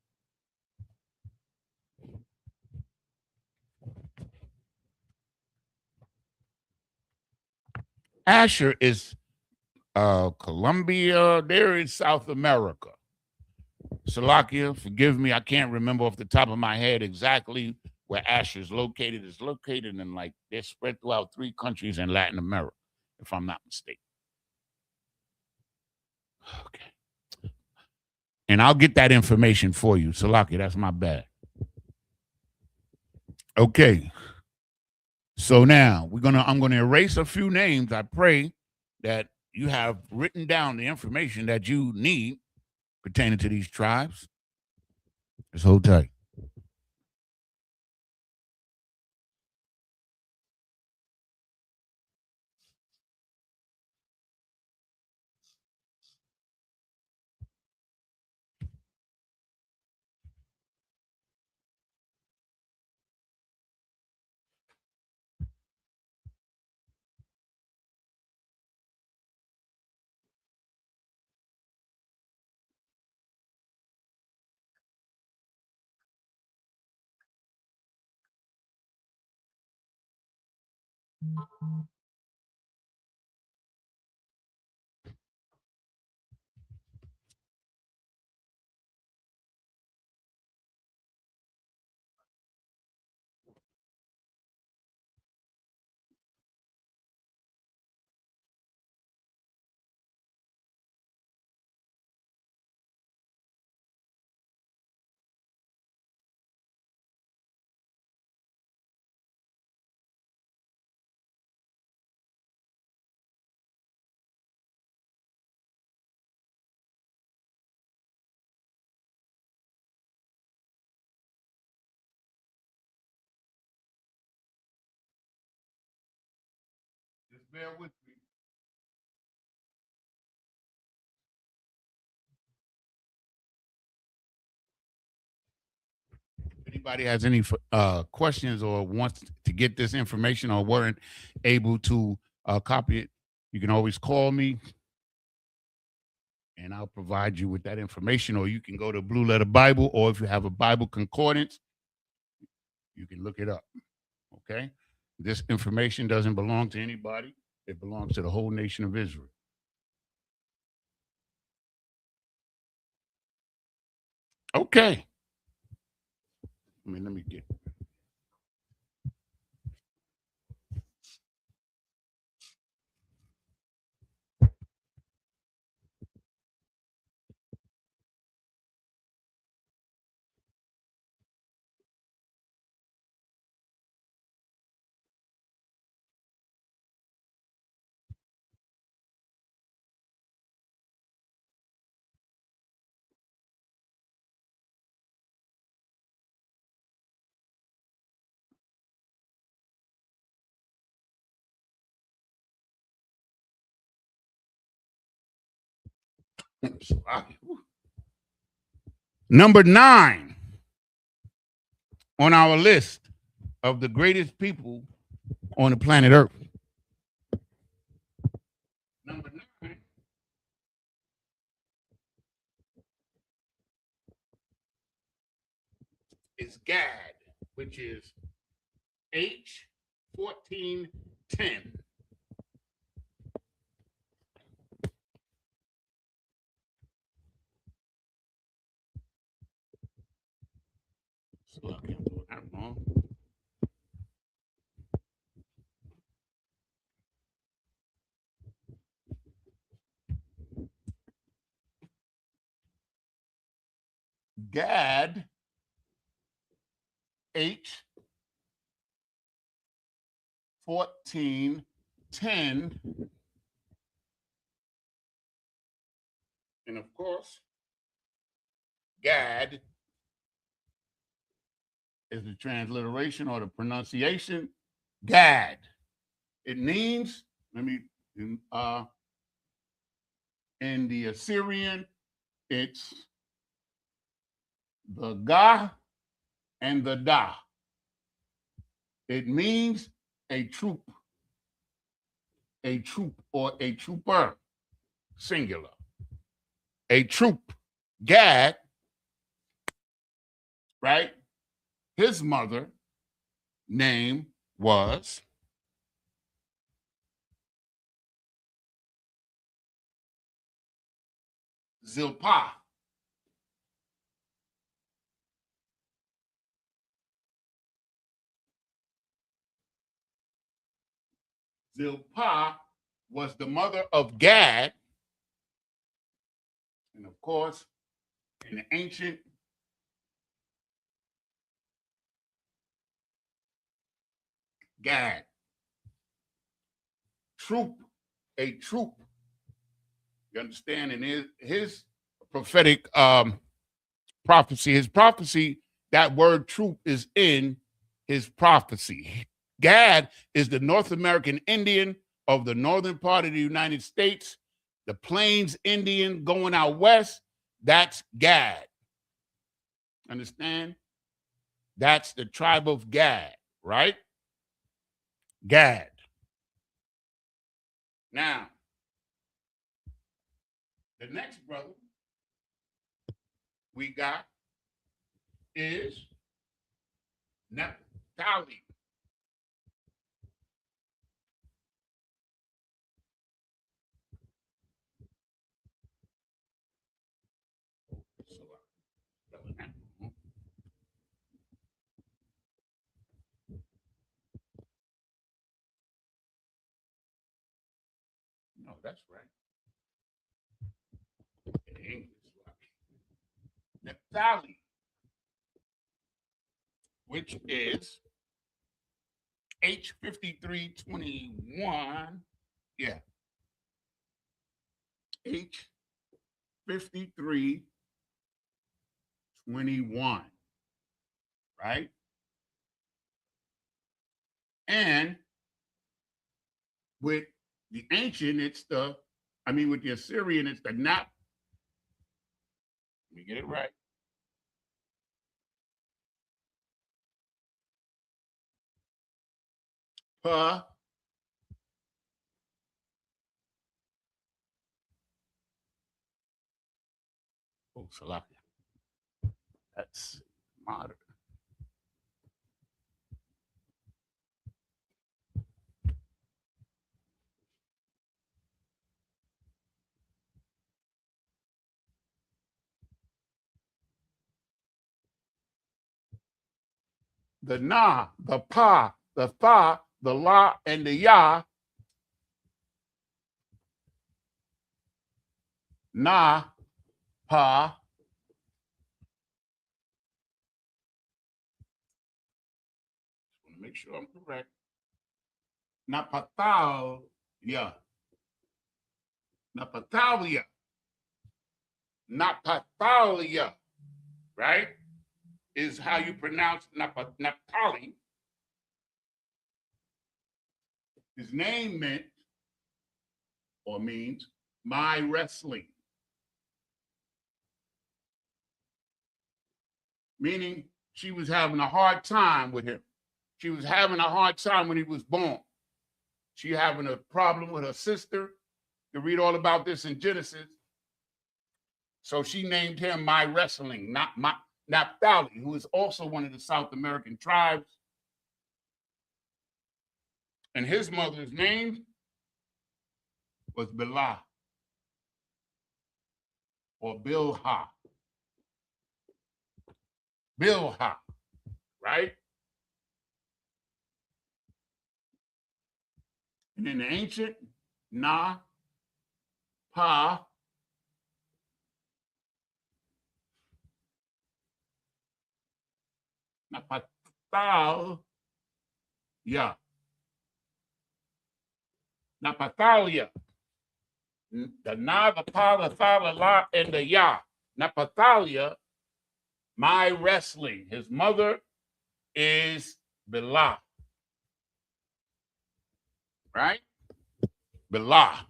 Asher is Colombia. They're in South America. Salakia, forgive me, I can't remember off the top of my head exactly where Asher is located. It's located in, like, they're spread throughout 3 countries in Latin America, if I'm not mistaken. Okay. And I'll get that information for you. Salakia, that's my bad. Okay. So now I'm gonna erase a few names. I pray that you have written down the information that you need pertaining to these tribes. Just hold tight. Just bear with me. If anybody has any questions or wants to get this information or weren't able to copy it, you can always call me and I'll provide you with that information. Or you can go to Blue Letter Bible, or if you have a Bible concordance, you can look it up. Okay? This information doesn't belong to anybody, it belongs to the whole nation of Israel. Okay. Let me get. Number 9 on our list of the greatest people on the planet Earth. Number 9 is Gad, which is H1410. So I can't do that wrong. Gad H1410. And of course, Gad is the transliteration or the pronunciation. Gad. It means, in the Assyrian, it's the Ga and the Da. It means a troop or a trooper, singular. A troop. Gad, right? His mother name was Zilpah. Zilpah was the mother of Gad. And of course, in the ancient Gad, troop, a troop. You understand? And his prophetic prophecy, that word troop is in his prophecy. Gad is the North American Indian of the northern part of the United States. The Plains Indian going out west, that's Gad. Understand? That's the tribe of Gad, right? Gad. Now, the next brother we got is Naphtali. spelling that wrong. No, that's right. English. Naphtali, which is H5321. Yeah. H5321. Right? And with the ancient, with the Assyrian, it's the Nap. Let me get it right. Pa. Oh, Salakia. That's modern. The Na, the Pa, the Tha, the La, and the Ya. Na, Pa. Just want to make sure I'm correct. Napatalia. Napatalia. Napatalia. Right? Is how you pronounce Naphtali. His name meant or means my wrestling. Meaning she was having a hard time with him. She was having a hard time when he was born. She having a problem with her sister. You read all about this in Genesis. So she named him my wrestling, not Naphtali, who is also one of the South American tribes. And his mother's name was Bilhah or Bilhah. Bilhah, right? And in the ancient, Na, Pa, Napatal, Ya. Napatalia. The Na, the Pa, the Tha, the La, and the Ya. Napatalia, my wrestling. His mother is Bilhah. Right? Bilhah.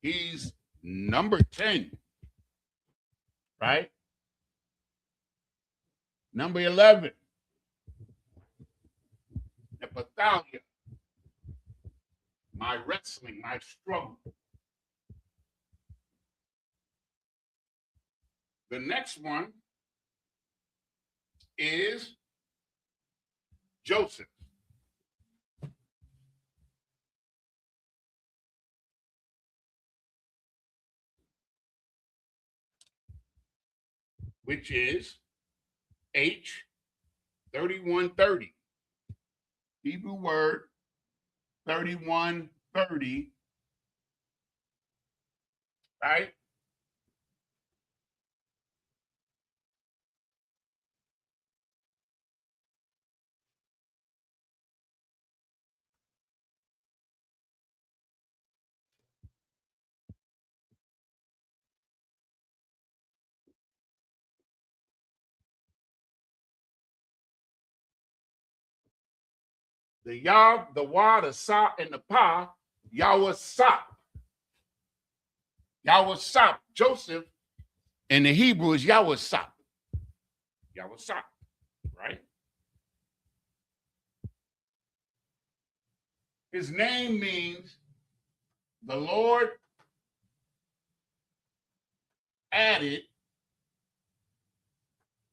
He's number 10. Right? Number 11. Napatalia. My wrestling, my struggle. The next one is Joseph. Which is H3130. Hebrew word 3130. Right? The Yah, the Wa, the Sa, and the Pa, Yahweh-Sap. Yahweh-Sap. Joseph in the Hebrew is Yahweh-Sap. Yahweh-Sap, right? His name means the Lord added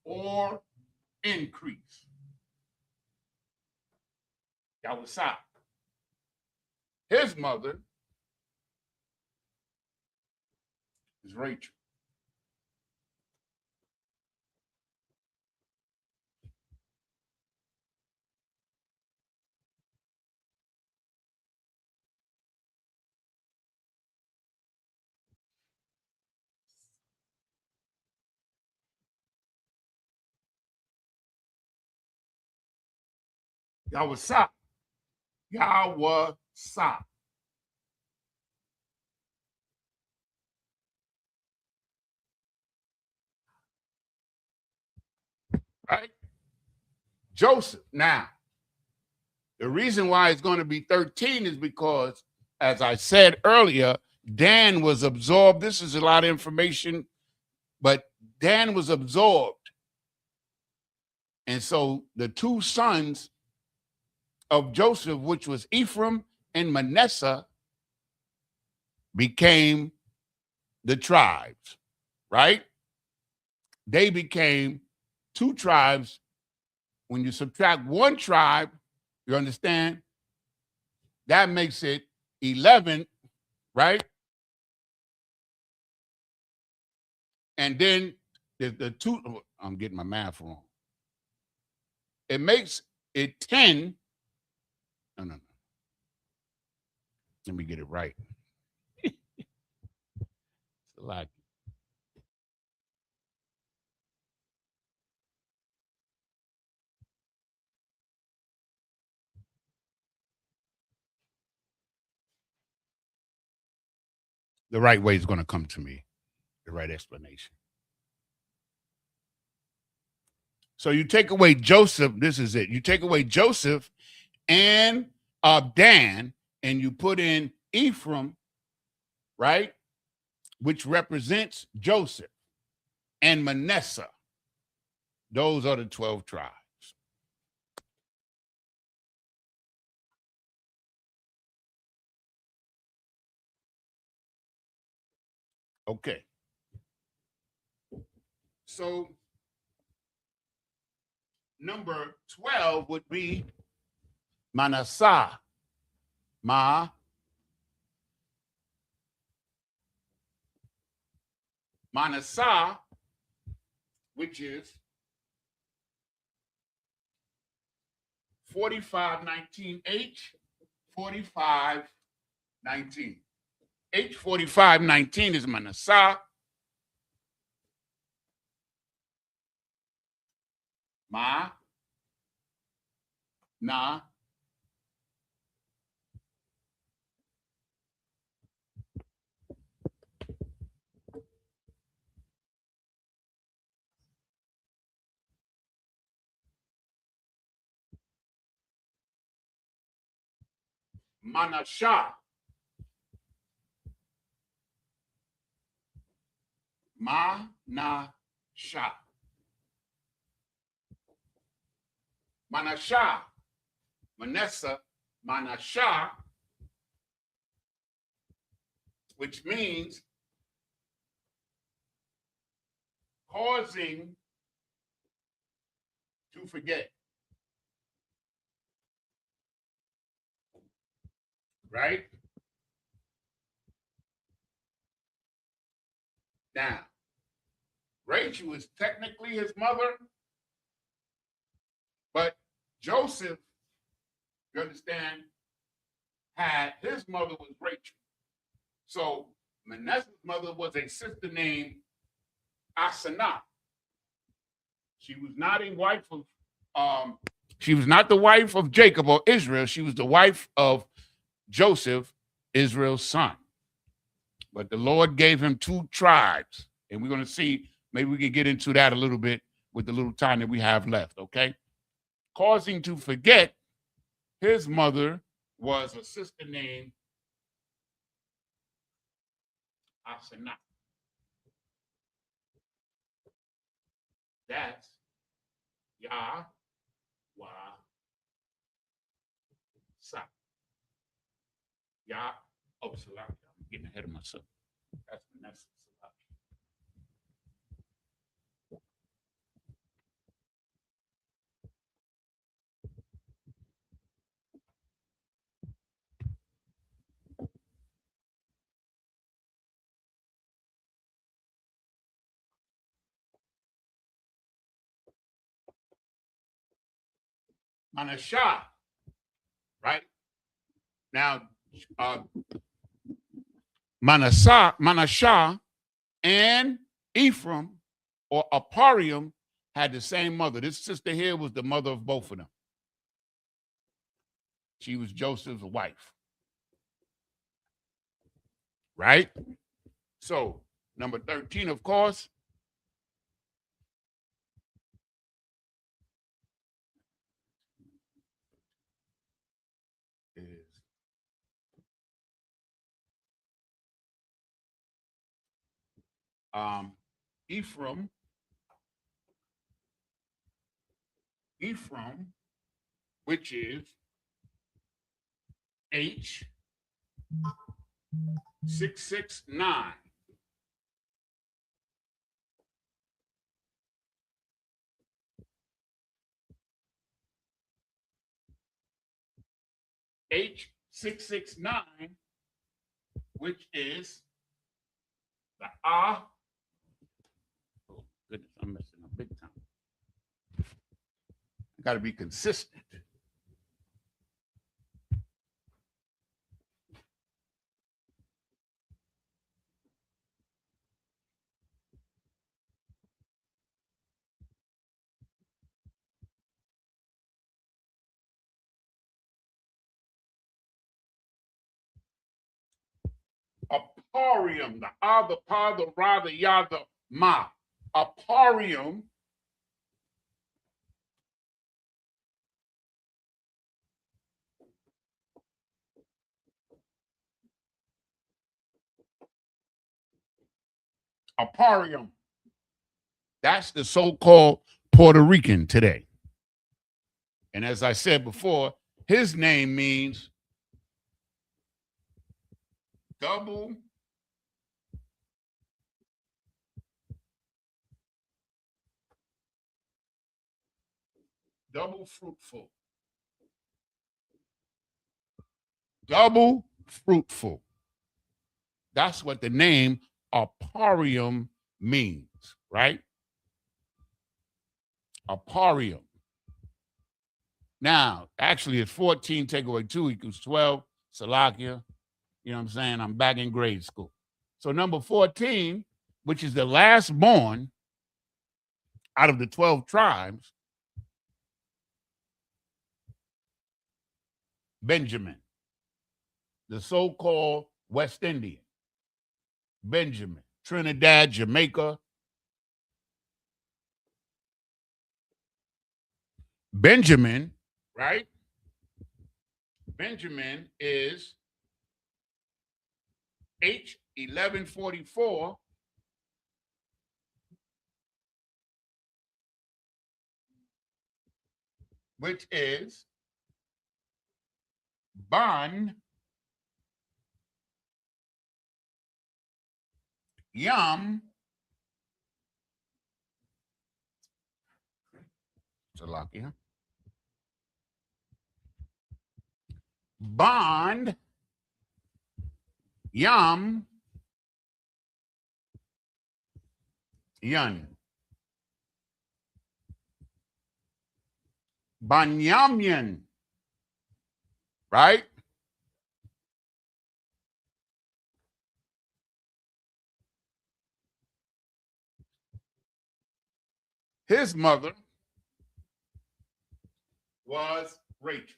or increase. Yahweh-Sap. His mother is Rachel. Yahweh. Yahweh. Right? Joseph. Now, the reason why it's going to be 13 is because, as I said earlier, Dan was absorbed. This is a lot of information, but Dan was absorbed. And so the two sons of Joseph, which was Ephraim and Manasseh, became the tribes, right? They became two tribes. When you subtract one tribe, you understand? That makes it 11, right? And then the two, I'm getting my math wrong. It makes it 10. No. Let me get it right. It's a lot. The right way is going to come to me, the right explanation. So you take away Joseph, this is it. You take away Joseph and Dan, and you put in Ephraim, right? Which represents Joseph, and Manasseh. Those are the 12 tribes. Okay. So number 12 would be Manasseh. Manasseh, which is 4519H 4519. H 4519 is Manasseh. Manasseh. Manasseh. Manasseh. Manasseh, which means causing to forget. Right? Now, Rachel is technically his mother, but Joseph, you understand, had his mother was Rachel. So Manasseh's mother was a sister named Asenath. She was not a wife of she was not the wife of Jacob or Israel. She was the wife of Joseph, Israel's son. But the Lord gave him two tribes. And we're going to see, maybe we can get into that a little bit with the little time that we have left, okay? Causing to forget, his mother was a sister named Asenath. That's Yahweh. Yah. Oh, Salah. I'm getting ahead of myself. That's Manasseh. Manasseh, right? Now, Manasseh and Ephraim or Aparium had the same mother. This sister here was the mother of both of them. She was Joseph's wife. Right? So, number 13, of course, is Ephraim, which is H669. H669, which is the oh goodness, I'm messing up big time. I got to be consistent. Aparium, the ah, the pa, the ra, the ya, the ma. Aparium Aparium. That's the so-called Puerto Rican today. And as I said before, his name means double fruitful. Double fruitful. That's what the name Aparium means, right? Aparium. Now, actually, it's 14 take away 2 equals 12. Salakia. You know what I'm saying? I'm back in grade school. So number 14, which is the last born out of the 12 tribes, Benjamin, the so-called West Indian. Benjamin, Trinidad, Jamaica. Benjamin, right? Benjamin is H1144, which is Ban Yam Salakia. Bond Yam Yun. Banyamyan. Right? His mother was Rachel.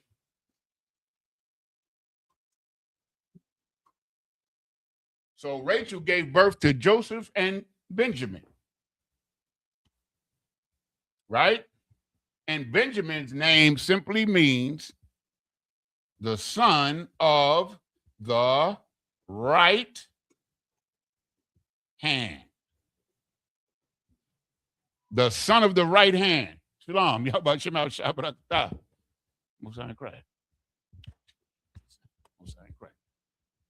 So Rachel gave birth to Joseph and Benjamin. Right? And Benjamin's name simply means the son of the right hand. The son of the right hand. Shalom. Yahweh Shema Shabbatah. Musa Craig.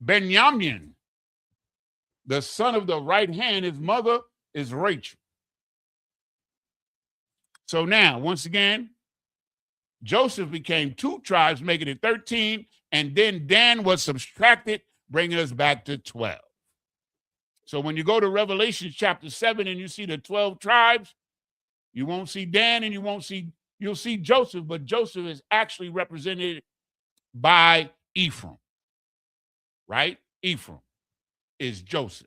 Benjamin, the son of the right hand, his mother is Rachel. So now, once again, Joseph became 2 tribes, making it 13, and then Dan was subtracted, bringing us back to 12. So when you go to Revelation chapter 7 and you see the 12 tribes, you won't see Dan and you'll see Joseph, but Joseph is actually represented by Ephraim, right? Ephraim is Joseph.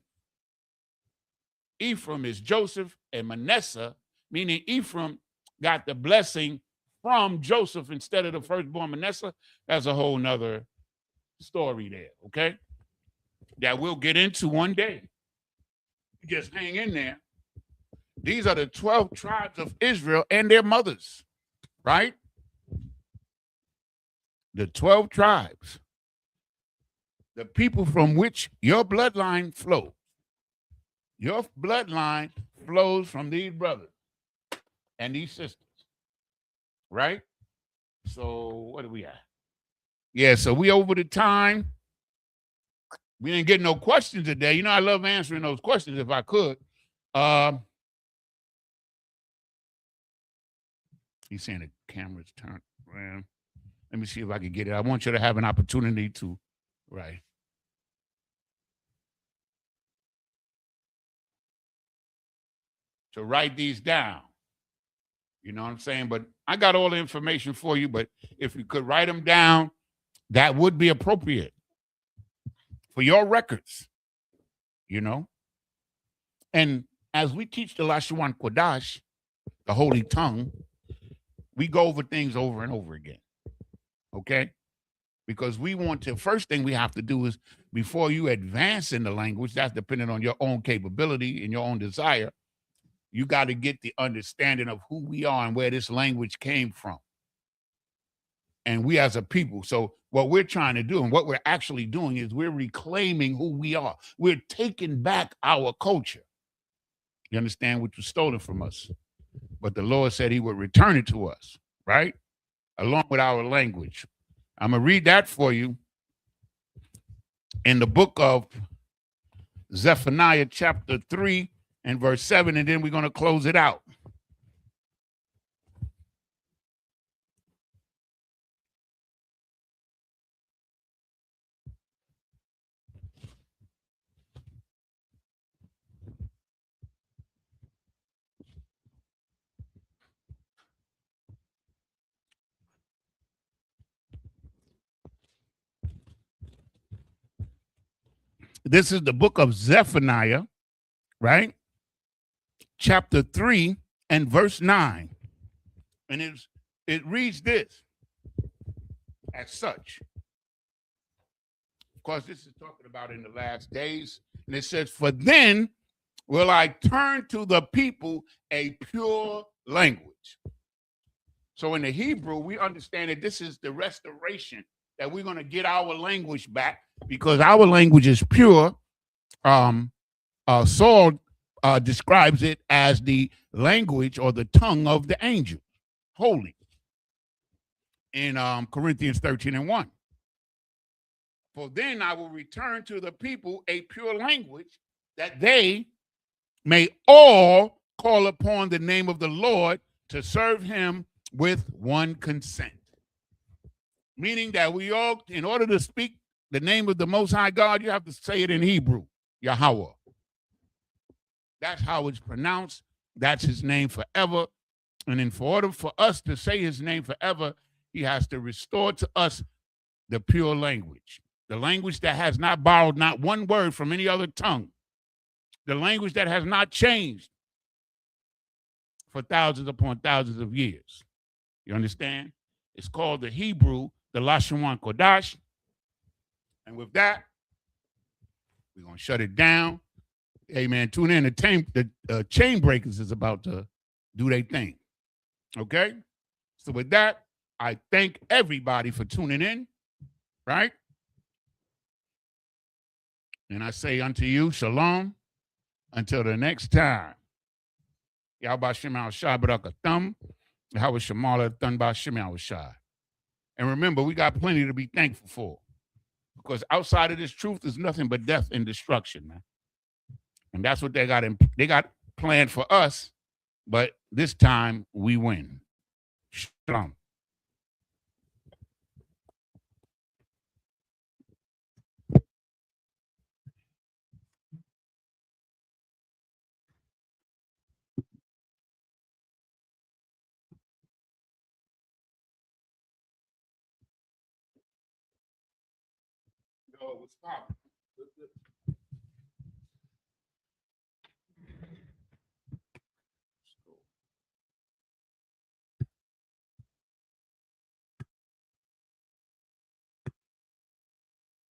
Ephraim is Joseph, and Manasseh, meaning Ephraim, got the blessing from Joseph instead of the firstborn Manasseh, that's a whole nother story there, okay? That we'll get into one day. Just hang in there. These are the 12 tribes of Israel and their mothers, right? The 12 tribes, the people from which your bloodline flows. Your bloodline flows from these brothers and these sisters, right? So what are we at? Yeah, so we over the time. We didn't get no questions today. You know, I love answering those questions if I could. He's saying the camera's turned around. Let me see if I can get it. I want you to have an opportunity to, right. To write these down. You know what I'm saying? But I got all the information for you, but if you could write them down, that would be appropriate for your records, you know? And as we teach the Lashawan Qadash, the holy tongue, we go over things over and over again, okay? Because we want to, first thing we have to do is before you advance in the language, that's dependent on your own capability and your own desire, you got to get the understanding of who we are and where this language came from. And we as a people. So what we're trying to do and what we're actually doing is we're reclaiming who we are. We're taking back our culture. You understand, which was stolen from us. But the Lord said he would return it to us, right? Along with our language. I'm going to read that for you in the book of Zephaniah chapter 3 and verse 7, and then we're going to close it out. This is the book of Zephaniah, right? Chapter 3 and verse 9. And it reads this as such. Of course, this is talking about in the last days. And it says, for then will I turn to the people a pure language. So in the Hebrew, we understand that this is the restoration, that we're going to get our language back because our language is pure. Saul describes it as the language or the tongue of the angel, holy, in Corinthians 13 and 1. For then I will return to the people a pure language, that they may all call upon the name of the Lord to serve him with one consent. Meaning that we all, in order to speak the name of the Most High God, you have to say it in Hebrew, Yahweh. That's how it's pronounced. That's his name forever. And in order for us to say his name forever, he has to restore to us the pure language, the language that has not borrowed not one word from any other tongue, the language that has not changed for thousands upon thousands of years. You understand? It's called the Hebrew, the Lashawan Qadash. And with that, we're going to shut it down. Hey, man, tune in. The Chain Breakers is about to do their thing. Okay? So with that, I thank everybody for tuning in, right? And I say unto you, shalom, until the next time. Yahweh Shem Al-Shai Barakatham, Yahweh Shemala Thunba Shem Al-Shai. And remember, we got plenty to be thankful for. Because outside of this truth is nothing but death and destruction, man. And that's what they got planned for us, but this time we win. Shalom. Yo, what's poppin'?